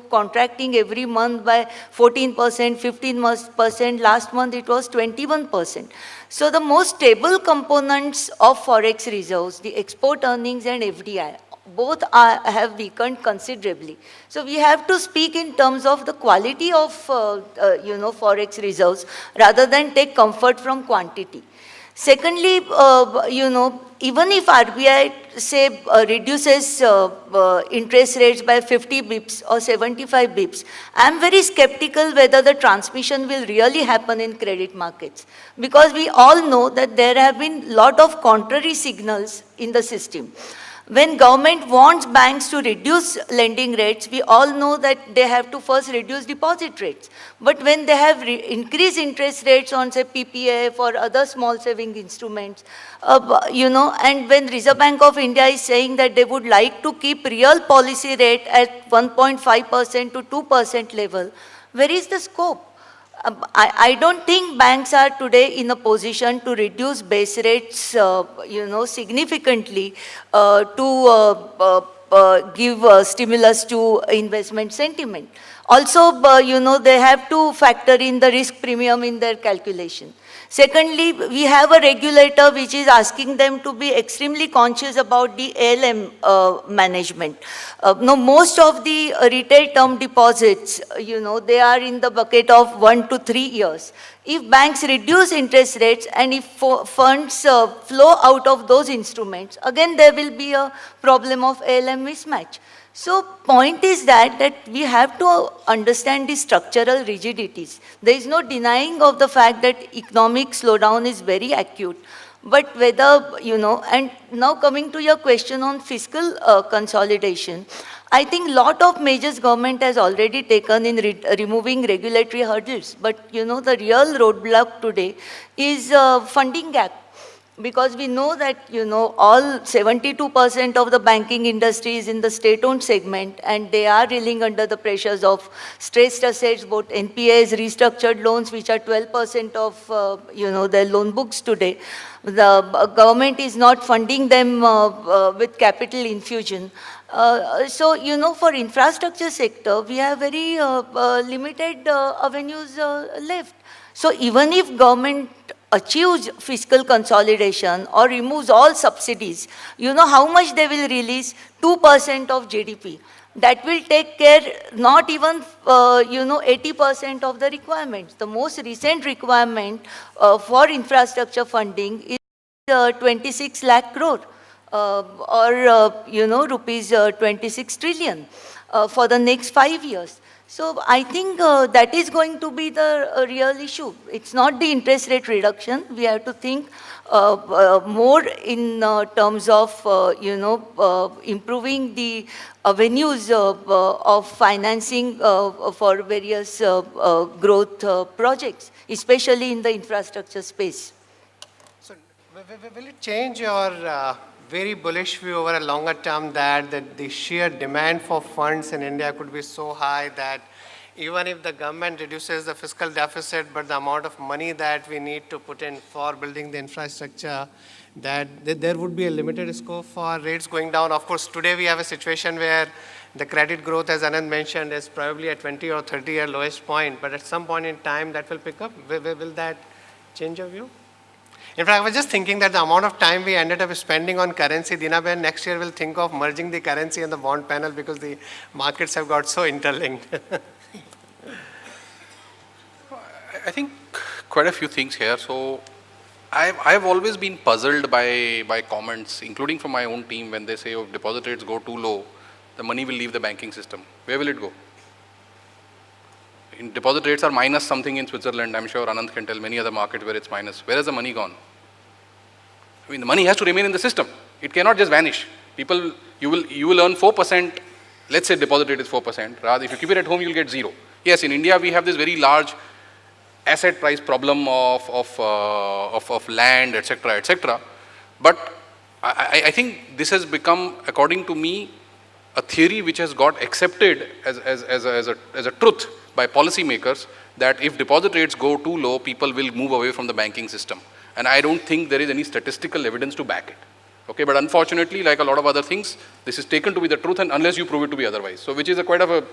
contracting every month by 14%, 15%. Last month, it was 21%. So the most stable components of forex reserves, the export earnings and FDI, both have weakened considerably. So we have to speak in terms of the quality of, forex reserves rather than take comfort from quantity. Secondly, even if RBI, say, reduces interest rates by 50 bips or 75 bips, I'm very skeptical whether the transmission will really happen in credit markets. Because we all know that there have been lot of contrary signals in the system. When government wants banks to reduce lending rates, we all know that they have to first reduce deposit rates. But when they have increased interest rates on, say, PPF or other small saving instruments, and when Reserve Bank of India is saying that they would like to keep real policy rate at 1.5% to 2% level, where is the scope? I don't think banks are today in a position to reduce base rates, significantly to give stimulus to investment sentiment. Also, they have to factor in the risk premium in their calculation. Secondly, we have a regulator which is asking them to be extremely conscious about the ALM management. Most of the retail term deposits, they are in the bucket of 1 to 3 years. If banks reduce interest rates and if funds flow out of those instruments, again there will be a problem of ALM mismatch. So point is that we have to understand the structural rigidities. There is no denying of the fact that economic slowdown is very acute. But whether, and now coming to your question on fiscal consolidation, I think lot of measures government has already taken in removing regulatory hurdles. But, the real roadblock today is funding gap. Because we know that, all 72% of the banking industry is in the state-owned segment and they are reeling under the pressures of stressed assets, both NPAs, restructured loans, which are 12% of, their loan books today. The government is not funding them with capital infusion. So, for infrastructure sector, we have very limited avenues left. So even if government achieves fiscal consolidation or removes all subsidies, how much they will release? 2% of GDP. That will take care not even, 80% of the requirements. The most recent requirement for infrastructure funding is 26 lakh crore or, rupees 26 trillion for the next 5 years. So I think that is going to be the real issue. It's not the interest rate reduction. We have to think more in terms of, improving the avenues of financing for various growth projects, especially in the infrastructure space. So will it change your very bullish view over a longer term that the sheer demand for funds in India could be so high that even if the government reduces the fiscal deficit, but the amount of money that we need to put in for building the infrastructure, that there would be a limited scope for rates going down? Of course, today we have a situation where the credit growth, as Anand mentioned, is probably at 20 or 30-year lowest point, but at some point in time that will pick up. Will that change your view? In fact, I was just thinking that the amount of time we ended up spending on currency, Dinaben next year will think of merging the currency and the bond panel because the markets have got so interlinked. I think quite a few things here. So I've always been puzzled by comments, including from my own team, when they say, oh, deposit rates go too low, the money will leave the banking system. Where will it go? In deposit rates are minus something in Switzerland. I'm sure Anand can tell many other markets where it's minus. Where has the money gone? I mean, the money has to remain in the system. It cannot just vanish. People, you will earn 4%. Let's say deposit rate is 4%. Rather, if you keep it at home, you'll get 0. Yes, in India, we have this very large asset price problem of land, etc., etc. But I think this has become, according to me, a theory which has got accepted as a truth by policymakers, that if deposit rates go too low, people will move away from the banking system. And I don't think there is any statistical evidence to back it. Okay, but unfortunately, like a lot of other things, this is taken to be the truth, and unless you prove it to be otherwise. So, which is a quite of a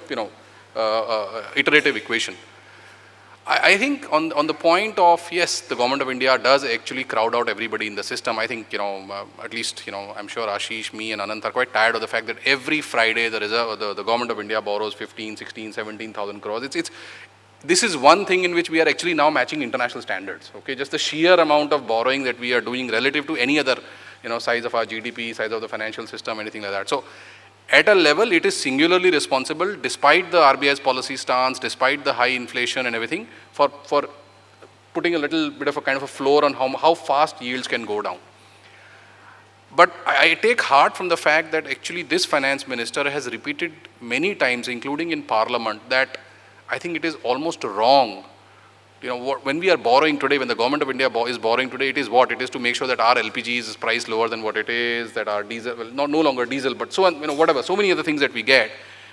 iterative equation. I think on the point of, yes, the government of India does actually crowd out everybody in the system. I think, at least, I'm sure Ashish, me and Anant are quite tired of the fact that every Friday the government of India borrows 15, 16, 17,000 crores. This is one thing in which we are actually now matching international standards. Okay, just the sheer amount of borrowing that we are doing relative to any other, size of our GDP, size of the financial system, anything like that. So, at a level, it is singularly responsible, despite the RBI's policy stance, despite the high inflation and everything, for putting a little bit of a kind of a floor on how fast yields can go down. But I take heart from the fact that actually this finance minister has repeated many times, including in parliament, that I think it is almost wrong. When we are borrowing today, when the government of India is borrowing today, it is what? It is to make sure that our LPG is priced lower than what it is, that our diesel, well, no longer diesel, but so on, whatever, so many other things that we get.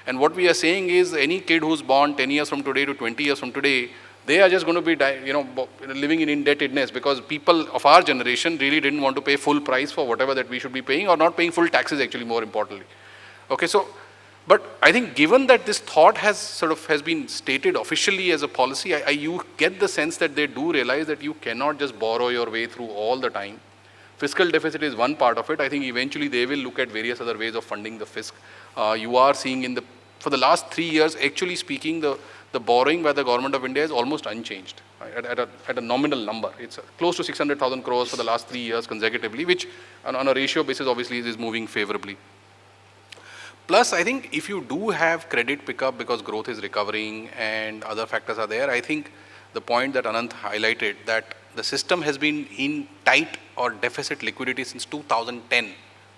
And what we are saying is any kid who's born 10 years from today to 20 years from today, they are just going to be, living in indebtedness, because people of our generation really didn't want to pay full price for whatever that we should be paying, or not paying full taxes, actually, more importantly. Okay, so, but I think given that this thought has been stated officially as a policy, you get the sense that they do realize that you cannot just borrow your way through all the time. Fiscal deficit is one part of it. I think eventually they will look at various other ways of funding the fisc. You are seeing for the last 3 years, actually speaking, the borrowing by the government of India is almost unchanged at a nominal number. It's close to 600,000 crores for the last 3 years consecutively, which on a ratio basis obviously is moving favorably. Plus, I think if you do have credit pickup because growth is recovering and other factors are there, I think the point that Anant highlighted, that the system has been in tight or deficit liquidity since 2010.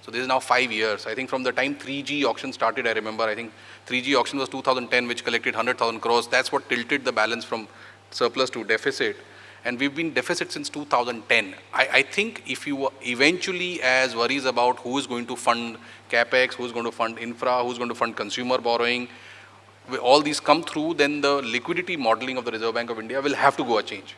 So this is now 5 years. I think from the time 3G auction started, I remember, I think 3G auction was 2010, which collected 100,000 crores. That's what tilted the balance from surplus to deficit. And we've been deficit since 2010. I think if you eventually, as worries about who is going to fund capex, who's going to fund infra, who's going to fund consumer borrowing, all these come through, then the liquidity modeling of the Reserve Bank of India will have to go a change.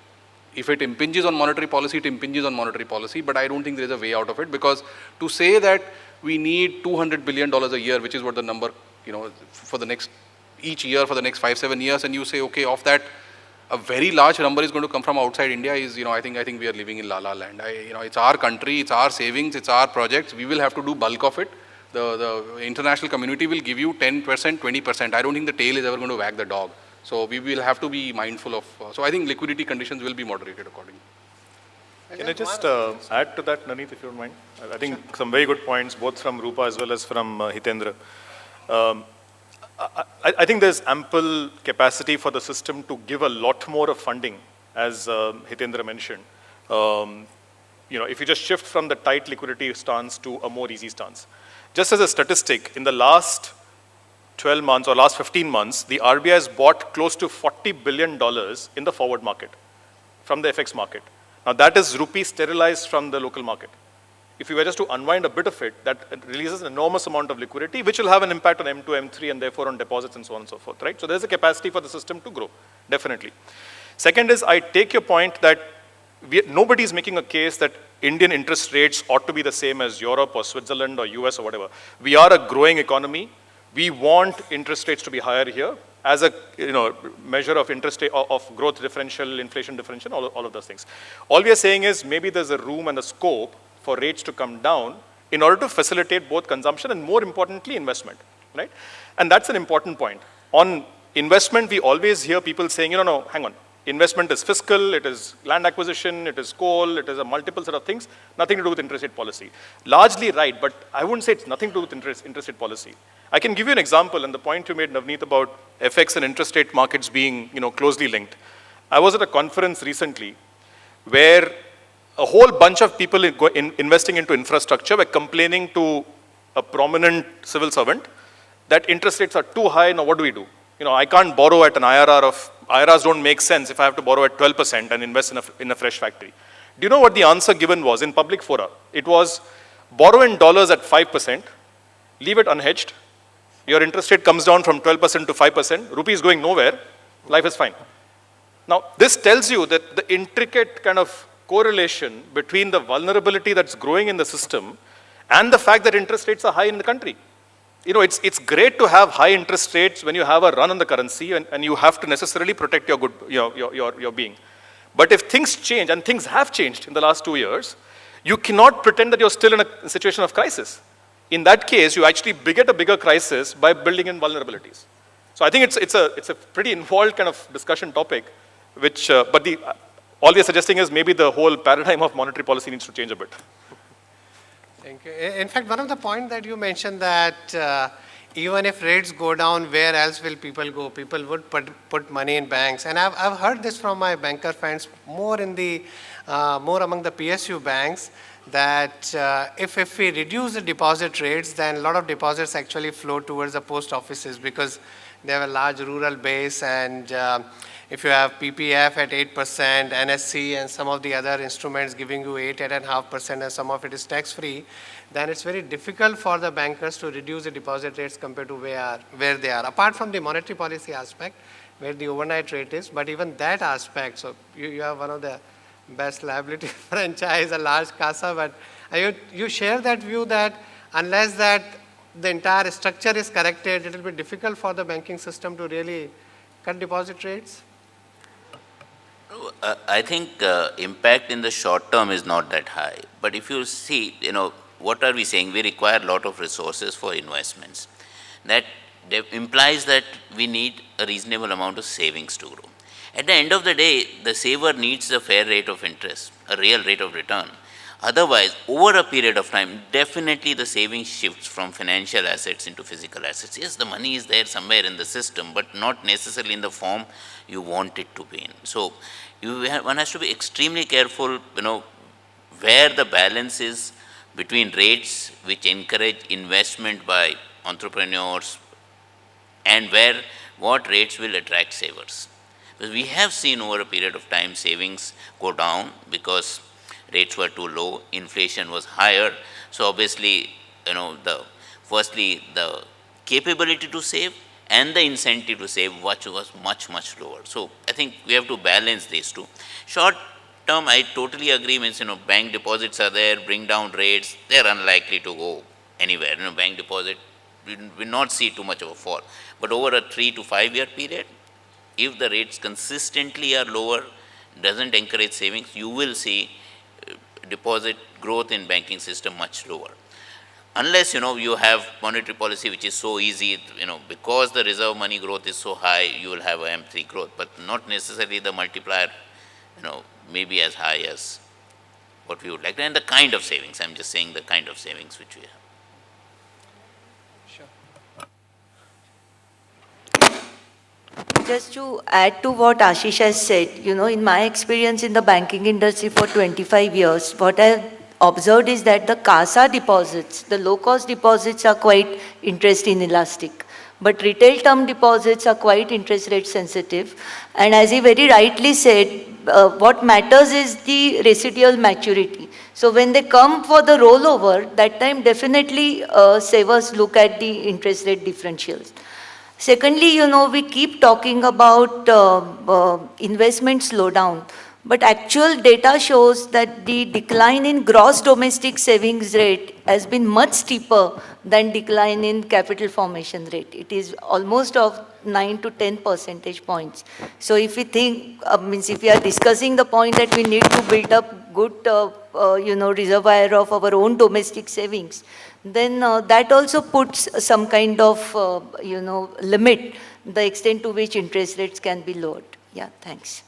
If it impinges on monetary policy, it impinges on monetary policy, but I don't think there is a way out of it, because to say that we need $200 billion a year, which is what the number, for the next, each year for the next 5-7 years, and you say, okay, of that, a very large number is going to come from outside India, is, I think we are living in la-la land. It's our country, it's our savings, it's our projects. We will have to do bulk of it. The international community will give you 10%, 20%. I don't think the tail is ever going to wag the dog. So we will have to be mindful of, so I think liquidity conditions will be moderated accordingly. Can I just add to that, Naneet, if you don't mind? I think some very good points, both from Rupa as well as from Hitendra. I think there's ample capacity for the system to give a lot more of funding, as Hitendra mentioned. If you just shift from the tight liquidity stance to a more easy stance. Just as a statistic, in the last 12 months or last 15 months, the RBI has bought close to $40 billion in the forward market, from the FX market. Now that is rupee sterilized from the local market. If you were just to unwind a bit of it, that releases an enormous amount of liquidity, which will have an impact on M2, M3, and therefore on deposits and so on and so forth, right? So there's a capacity for the system to grow, definitely. Second is, I take your point that nobody is making a case that Indian interest rates ought to be the same as Europe or Switzerland or US or whatever. We are a growing economy. We want interest rates to be higher here as a measure of interest rate, of growth differential, inflation differential, all of those things. All we are saying is maybe there's a room and a scope for rates to come down in order to facilitate both consumption and, more importantly, investment, right? And that's an important point. On investment, we always hear people saying, no, hang on. Investment is fiscal, it is land acquisition, it is coal, it is a multiple set of things, nothing to do with interest rate policy. Largely right, but I wouldn't say it's nothing to do with interest rate policy. I can give you an example, and the point you made, Navneet, about FX and interest rate markets being, closely linked. I was at a conference recently where a whole bunch of people investing into infrastructure were complaining to a prominent civil servant that interest rates are too high, now what do we do? I can't borrow at an IRRs don't make sense if I have to borrow at 12% and invest in a fresh factory. Do you know what the answer given was in public fora? It was borrow in dollars at 5%, leave it unhedged, your interest rate comes down from 12% to 5%, rupee is going nowhere, life is fine. Now, this tells you that the intricate kind of correlation between the vulnerability that's growing in the system and the fact that interest rates are high in the country. It's great to have high interest rates when you have a run on the currency and you have to necessarily protect your being. But if things change, and things have changed in the last 2 years, you cannot pretend that you're still in a situation of crisis. In that case, you actually beget a bigger crisis by building in vulnerabilities. So I think it's a pretty involved kind of discussion topic, which, all we are suggesting is maybe the whole paradigm of monetary policy needs to change a bit. Thank you. In fact, one of the points that you mentioned that even if rates go down, where else will people go? People would put money in banks. And I've heard this from my banker friends more among the PSU banks that if we reduce the deposit rates, then a lot of deposits actually flow towards the post offices because they have a large rural base, and if you have PPF at 8%, NSC and some of the other instruments giving you 8.5%, and some of it is tax-free, then it's very difficult for the bankers to reduce the deposit rates compared to where they are. Apart from the monetary policy aspect, where the overnight rate is, but even that aspect, so you have one of the best liability franchise, a large CASA, but you share that view that unless that the entire structure is corrected, it will be difficult for the banking system to really cut deposit rates? I think impact in the short term is not that high. But if you see, what are we saying? We require a lot of resources for investments. That implies that we need a reasonable amount of savings to grow. At the end of the day, the saver needs a fair rate of interest, a real rate of return. Otherwise, over a period of time, definitely the savings shifts from financial assets into physical assets. Yes, the money is there somewhere in the system, but not necessarily in the form you want it to be in. So, one has to be extremely careful, where the balance is between rates which encourage investment by entrepreneurs and what rates will attract savers. Because we have seen over a period of time savings go down because rates were too low, inflation was higher. So obviously, firstly, the capability to save and the incentive to save was much, much lower. So I think we have to balance these two. Short term, I totally agree, means, bank deposits are there, bring down rates, they're unlikely to go anywhere. Bank deposit will not see too much of a fall. But over a 3 to 5 year period, if the rates consistently are lower, doesn't encourage savings, you will see deposit growth in banking system much lower. Unless, you have monetary policy which is so easy, because the reserve money growth is so high, you will have a M3 growth, but not necessarily the multiplier, maybe as high as what we would like. And the kind of savings, I'm just saying the kind of savings which we have. Just to add to what Ashish has said, in my experience in the banking industry for 25 years, what I've observed is that the CASA deposits, the low-cost deposits are quite interest inelastic. But retail term deposits are quite interest rate sensitive. And as he very rightly said, what matters is the residual maturity. So when they come for the rollover, that time definitely savers look at the interest rate differentials. Secondly, we keep talking about investment slowdown, but actual data shows that the decline in gross domestic savings rate has been much steeper than decline in capital formation rate. It is almost of 9 to 10 percentage points. So if we think, if we are discussing the point that we need to build up good, reservoir of our own domestic savings, then that also puts some kind of, limit, the extent to which interest rates can be lowered. Yeah, thanks.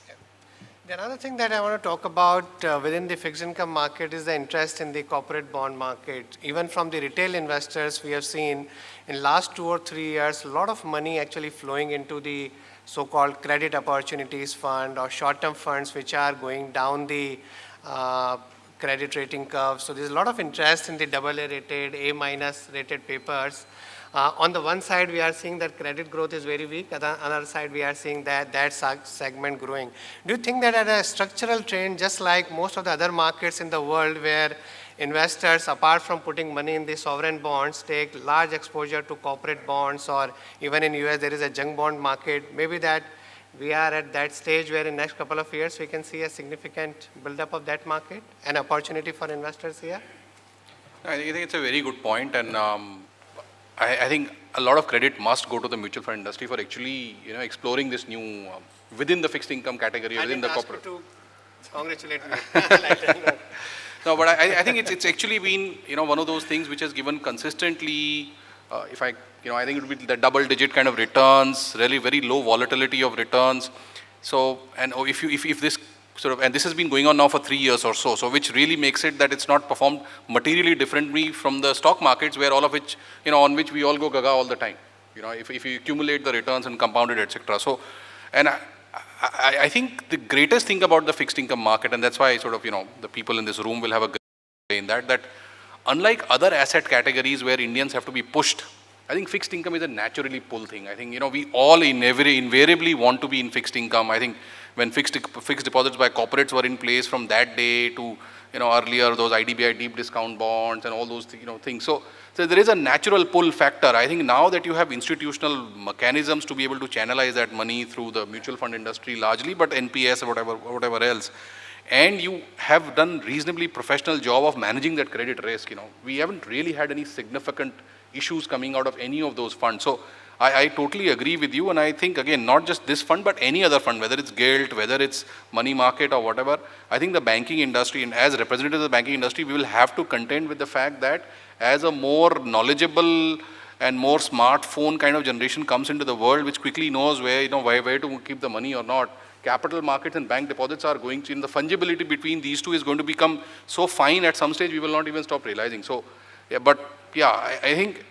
The another thing that I want to talk about within the fixed income market is the interest in the corporate bond market. Even from the retail investors, we have seen in last 2 or 3 years, a lot of money actually flowing into the so-called credit opportunities fund or short-term funds which are going down the credit rating curve. So there's a lot of interest in the AA rated, A- rated papers. On the one side, we are seeing that credit growth is very weak. On the other side, we are seeing that segment growing. Do you think that at a structural trend, just like most of the other markets in the world where investors, apart from putting money in the sovereign bonds, take large exposure to corporate bonds, or even in US, there is a junk bond market, maybe that we are at that stage where in next couple of years, we can see a significant buildup of that market, an opportunity for investors here? I think it's a very good point, and I think a lot of credit must go to the mutual fund industry for actually, exploring this new within the fixed income category, within the corporate. To congratulate me. No, but I think it's actually been, one of those things which has given consistently, I think it would be the double-digit kind of returns, really very low volatility of returns. So, and if this sort of, and this has been going on now for 3 years or so, which really makes it that it's not performed materially differently from the stock markets, where all of which, on which we all go gaga all the time. If you accumulate the returns and compound it, etc. So, and I think the greatest thing about the fixed income market, and that's why sort of, the people in this room will have a good say in that unlike other asset categories where Indians have to be pushed, I think fixed income is a naturally pull thing. I think, we all invariably want to be in fixed income. I think when fixed deposits by corporates were in place from that day to, earlier those IDBI deep discount bonds and all those, things. So there is a natural pull factor. I think now that you have institutional mechanisms to be able to channelize that money through the mutual fund industry largely, but NPS or whatever else, and you have done reasonably professional job of managing that credit risk, we haven't really had any significant issues coming out of any of those funds. So I totally agree with you, and I think, again, not just this fund, but any other fund, whether it's gilt, whether it's money market or whatever, I think the banking industry, and as representatives of the banking industry, we will have to contend with the fact that as a more knowledgeable and more smartphone kind of generation comes into the world, which quickly knows where, where to keep the money or not, capital markets and bank deposits are going to, the fungibility between these two is going to become so fine at some stage, we will not even stop realizing. So, I think,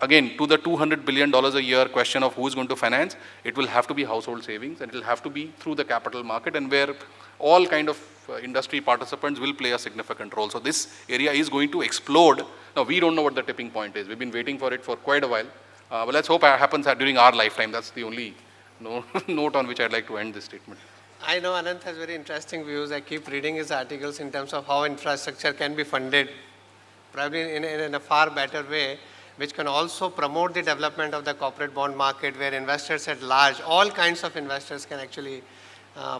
again, to the $200 billion a year question of who's going to finance, it will have to be household savings, and it will have to be through the capital market, and where all kind of industry participants will play a significant role. So this area is going to explode. Now, we don't know what the tipping point is. We've been waiting for it for quite a while. But let's hope it happens during our lifetime. That's the only note on which I'd like to end this statement. I know Anant has very interesting views. I keep reading his articles in terms of how infrastructure can be funded, probably in a far better way, which can also promote the development of the corporate bond market, where investors at large, all kinds of investors can actually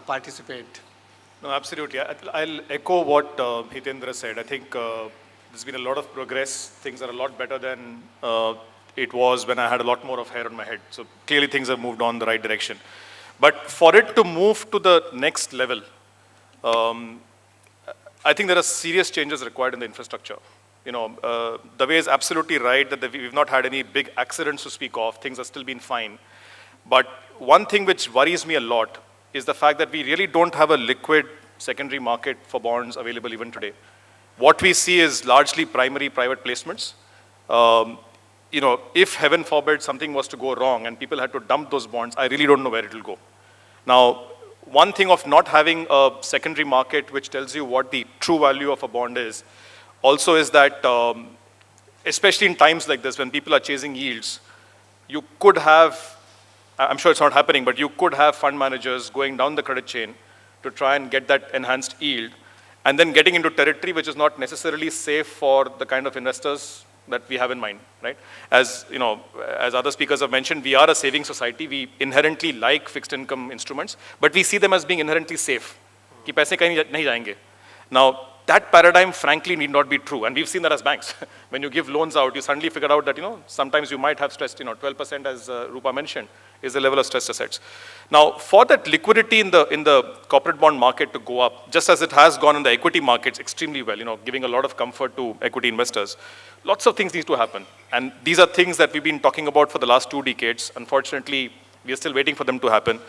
participate. No, absolutely. I'll echo what Hitendra said. I think there's been a lot of progress. Things are a lot better than it was when I had a lot more of hair on my head. So clearly things have moved on the right direction. But for it to move to the next level, I think there are serious changes required in the infrastructure. Dave is absolutely right that we've not had any big accidents to speak of. Things have still been fine. But one thing which worries me a lot is the fact that we really don't have a liquid secondary market for bonds available even today. What we see is largely primary private placements. If heaven forbid something was to go wrong and people had to dump those bonds, I really don't know where it will go. Now, one thing of not having a secondary market which tells you what the true value of a bond is, also is that, especially in times like this when people are chasing yields, you could have, I'm sure it's not happening, but you could have fund managers going down the credit chain to try and get that enhanced yield, and then getting into territory which is not necessarily safe for the kind of investors that we have in mind, right? As other speakers have mentioned, we are a saving society. We inherently like fixed income instruments, but we see them as being inherently safe. कि पैसे कहीं नहीं जाएंगे. Now, that paradigm, frankly, need not be true. And we've seen that as banks. When you give loans out, you suddenly figure out that, sometimes you might have stressed, 12%, as Rupa mentioned, is the level of stressed assets. Now, for that liquidity in the corporate bond market to go up, just as it has gone in the equity markets extremely well, giving a lot of comfort to equity investors, lots of things need to happen. And these are things that we've been talking about for the last 2 decades. Unfortunately, we are still waiting for them to happen.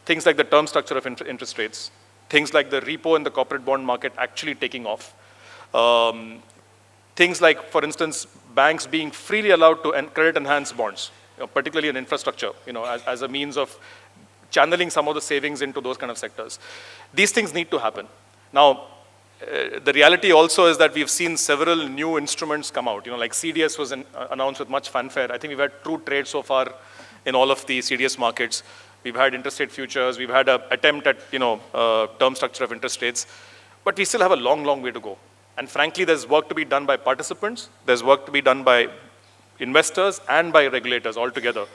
Things like the term structure of interest rates, things like the repo and the corporate bond market actually taking off. Things like, for instance, banks being freely allowed to credit enhance bonds, particularly in infrastructure, as a means of channeling some of the savings into those kind of sectors. These things need to happen. Now, the reality also is that we've seen several new instruments come out. Like CDS was announced with much fanfare. I think we've had 2 trades so far in all of the CDS markets. We've had interest rate futures. We've had an attempt at, term structure of interest rates. But we still have a long, long way to go. And frankly, there's work to be done by participants. There's work to be done by investors and by regulators altogether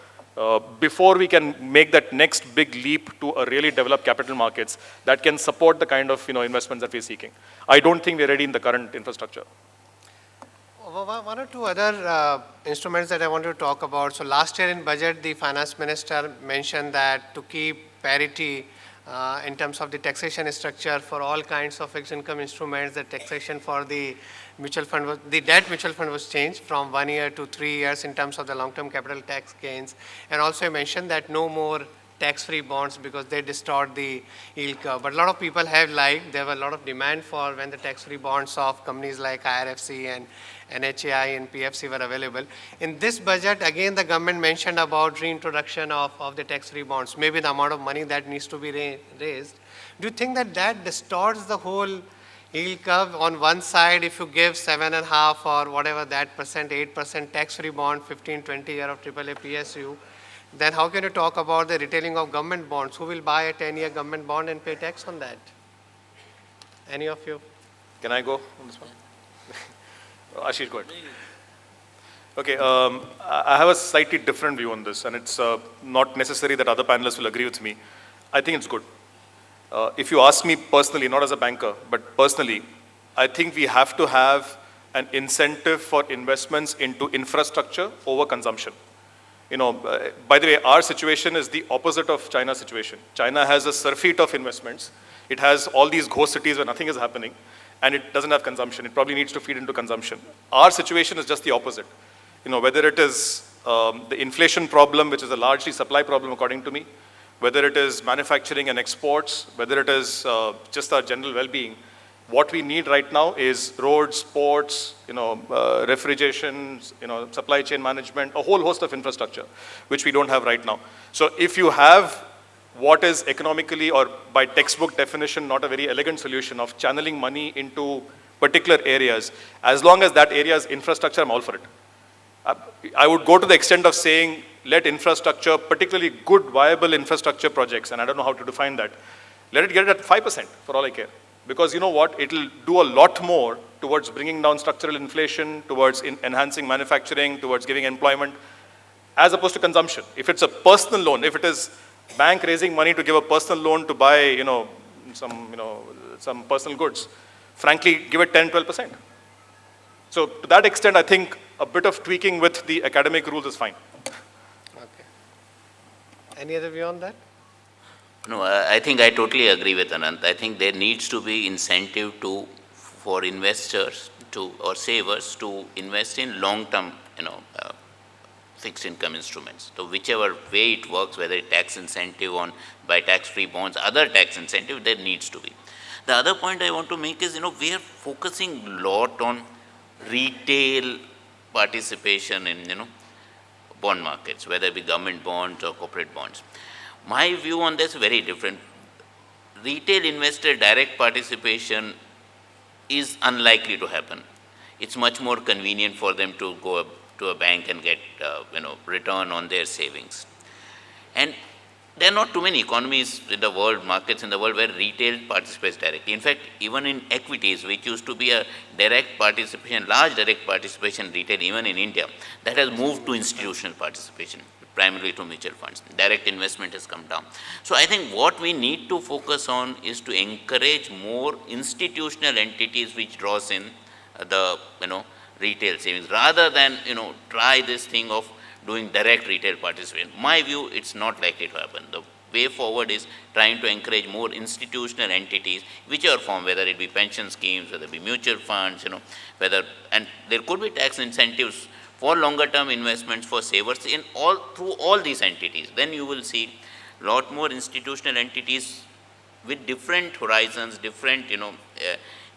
before we can make that next big leap to a really developed capital markets that can support the kind of investments that we're seeking. I don't think we're ready in the current infrastructure. One or two other instruments that I want to talk about. So last year in budget, the finance minister mentioned that to keep parity in terms of the taxation structure for all kinds of fixed income instruments, the taxation for the mutual fund, the debt mutual fund was changed from 1 year to 3 years in terms of the long-term capital tax gains. And also you mentioned that no more tax-free bonds because they distort the yield curve. But a lot of people have there were a lot of demand for when the tax-free bonds of companies like IRFC and NHAI and PFC were available. In this budget, again, the government mentioned about reintroduction of the tax-free bonds, maybe the amount of money that needs to be raised. Do you think that that distorts the whole yield curve? On one side, if you give 7.5 or whatever that percent, 8% tax-free bond, 15, 20 year of AAA PSU, then how can you talk about the retailing of government bonds? Who will buy a 10-year government bond and pay tax on that? Any of you? Can I go on this one? Ashish, go ahead. Okay, I have a slightly different view on this, and it's not necessary that other panelists will agree with me. I think it's good. If you ask me personally, not as a banker, but personally, I think we have to have an incentive for investments into infrastructure over consumption. By the way, our situation is the opposite of China's situation. China has a surfeit of investments. It has all these ghost cities where nothing is happening, and it doesn't have consumption. It probably needs to feed into consumption. Our situation is just the opposite. Whether it is the inflation problem, which is a largely supply problem according to me, whether it is manufacturing and exports, whether it is just our general well-being, what we need right now is roads, ports, refrigeration, supply chain management, a whole host of infrastructure, which we don't have right now. So if you have what is economically or by textbook definition not a very elegant solution of channeling money into particular areas, as long as that area is infrastructure, I'm all for it. I would go to the extent of saying let infrastructure, particularly good viable infrastructure projects, and I don't know how to define that, let it get it at 5% for all I care. Because you know what, it'll do a lot more towards bringing down structural inflation, towards enhancing manufacturing, towards giving employment, as opposed to consumption. If it's a personal loan, if it is bank raising money to give a personal loan to buy, some personal goods, frankly, give it 10, 12%. So to that extent, I think a bit of tweaking with the academic rules is fine. Okay. Any other view on that? No, I think I totally agree with Anant. I think there needs to be incentive for investors or savers to invest in long-term, fixed income instruments. So whichever way it works, whether it's tax incentive by tax-free bonds, other tax incentive, there needs to be. The other point I want to make is, we are focusing a lot on retail participation in, bond markets, whether it be government bonds or corporate bonds. My view on this is very different. Retail investor direct participation is unlikely to happen. It's much more convenient for them to go to a bank and get return on their savings. And there are not too many economies in the world, markets in the world where retail participates directly. In fact, even in equities, which used to be a direct participation, large direct participation retail, even in India, that has moved to institutional participation, primarily to mutual funds. Direct investment has come down. So I think what we need to focus on is to encourage more institutional entities which draws in the retail savings, rather than try this thing of doing direct retail participation. My view, it's not likely to happen. The way forward is trying to encourage more institutional entities, whichever form, whether it be pension schemes, whether it be mutual funds, and there could be tax incentives for longer term investments for savers through all these entities. Then you will see a lot more institutional entities with different horizons, different,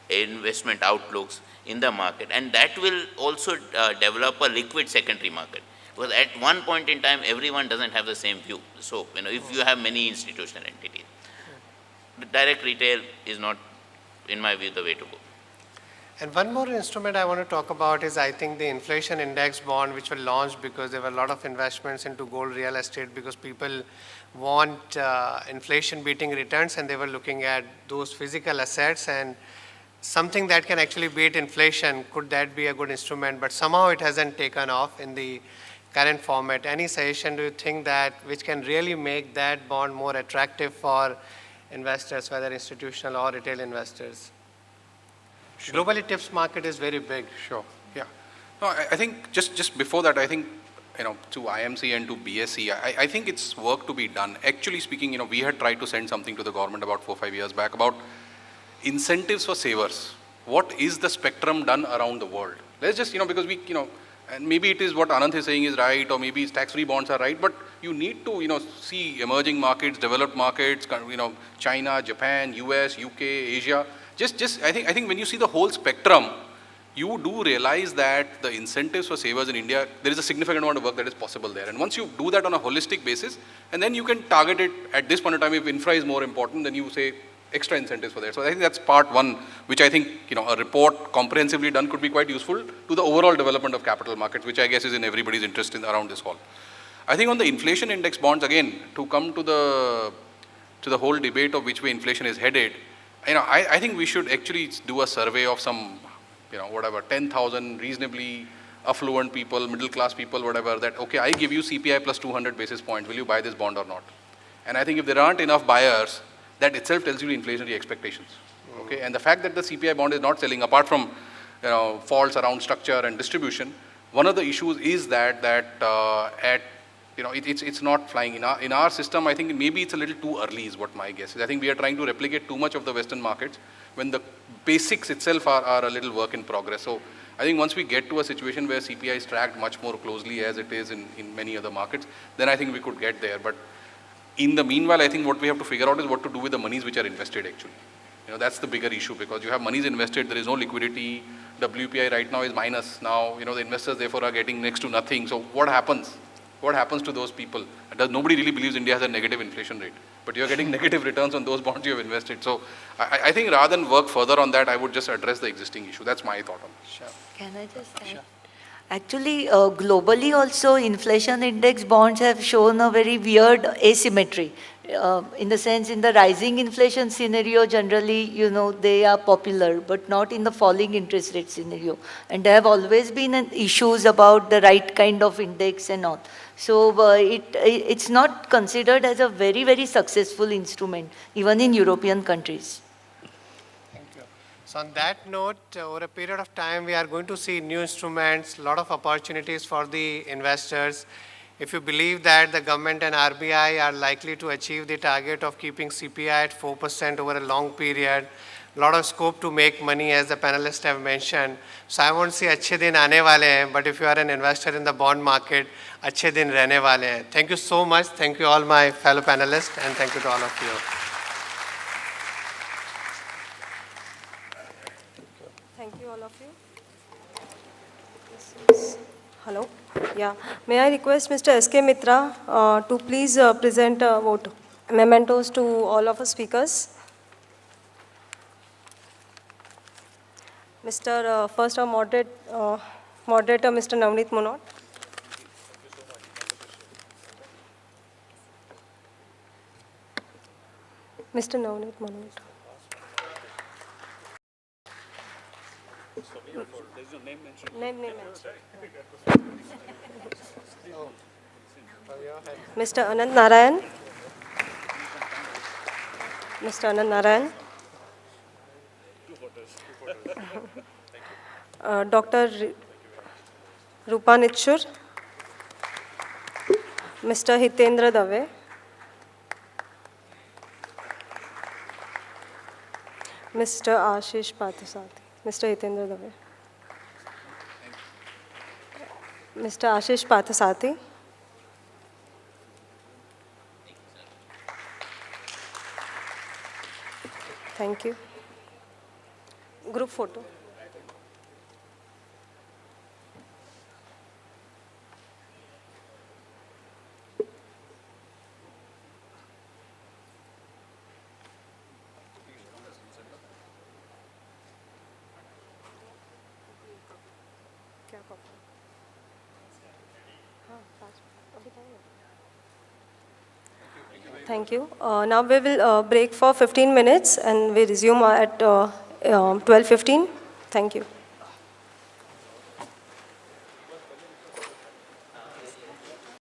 investment outlooks in the market. And that will also develop a liquid secondary market. Because at one point in time, everyone doesn't have the same view. So, if you have many institutional entities, the direct retail is not, in my view, the way to go. And one more instrument I want to talk about is, I think, the inflation index bond, which were launched because there were a lot of investments into gold real estate, because people want inflation beating returns, and they were looking at those physical assets and something that can actually beat inflation. Could that be a good instrument? But somehow it hasn't taken off in the current format. Any suggestion do you think that which can really make that bond more attractive for investors, whether institutional or retail investors? Globally, TIPS market is very big. Sure, yeah. No, I think just before that, I think, to IMC and to BSE, I think it's work to be done. Actually speaking, we had tried to send something to the government about 4-5 years back about incentives for savers. What is the spectrum done around the world? Let's just, because we, and maybe it is what Anant is saying is right, or maybe tax-free bonds are right, but you need to, see emerging markets, developed markets, China, Japan, US, UK, Asia. I think when you see the whole spectrum, you do realize that the incentives for savers in India, there is a significant amount of work that is possible there. And once you do that on a holistic basis, and then you can target it at this point in time, if infra is more important, then you say extra incentives for that. So I think that's part one, which I think, a report comprehensively done could be quite useful to the overall development of capital markets, which I guess is in everybody's interest around this hall. I think on the inflation index bonds, again, to come to the whole debate of which way inflation is headed, I think we should actually do a survey of some, 10,000 reasonably affluent people, middle class people, whatever, that, okay, I give you CPI plus 200 basis points, will you buy this bond or not? And I think if there aren't enough buyers, that itself tells you the inflationary expectations. Okay, and the fact that the CPI bond is not selling, apart from, faults around structure and distribution, one of the issues is that it's not flying. In our system, I think maybe it's a little too early is what my guess is. I think we are trying to replicate too much of the Western markets when the basics itself are a little work in progress. So I think once we get to a situation where CPI is tracked much more closely as it is in many other markets, then I think we could get there. But in the meanwhile, I think what we have to figure out is what to do with the monies which are invested actually. That's the bigger issue, because you have monies invested, there is no liquidity, WPI right now is minus. Now, the investors therefore are getting next to nothing. So what happens? What happens to those people? Nobody really believes India has a negative inflation rate, but you're getting negative returns on those bonds you have invested. So I think rather than work further on that, I would just address the existing issue. That's my thought on it. Sure. Can I just add? Sure. Actually, globally also, inflation index bonds have shown a very weird asymmetry. In the sense, in the rising inflation scenario, generally, they are popular, but not in the falling interest rate scenario. And there have always been issues about the right kind of index and all. So it's not considered as a very, very successful instrument, even in European countries. Thank you. So on that note, over a period of time, we are going to see new instruments, a lot of opportunities for the investors. If you believe that the government and RBI are likely to achieve the target of keeping CPI at 4% over a long period, a lot of scope to make money, as the panelists have mentioned. So I won't say अच्छे दिन आने वाले हैं, but if you are an investor in the bond market, अच्छे दिन रहने वाले हैं. Thank you so much. Thank you all my fellow panelists, and thank you to all of you. Thank you, all of you. Hello. Yeah. May I request Mr. S.K. Mitra to please present vote mementos to all of the speakers. Mr. First, moderator, Mr. Navneet Munot. Mr. Navneet Munot. Name mentioned. Mr. Anant Narayan. Mr. Anant Narayan. Dr. Rupanitshur. Mr. Hitendra Dave. Mr. Ashish Pathasati. Mr. Hitendra Dave. Mr. Ashish Pathasati. Thank you. Group photo. Thank you. Now we will break for 15 minutes and we resume at 12:15. Thank you.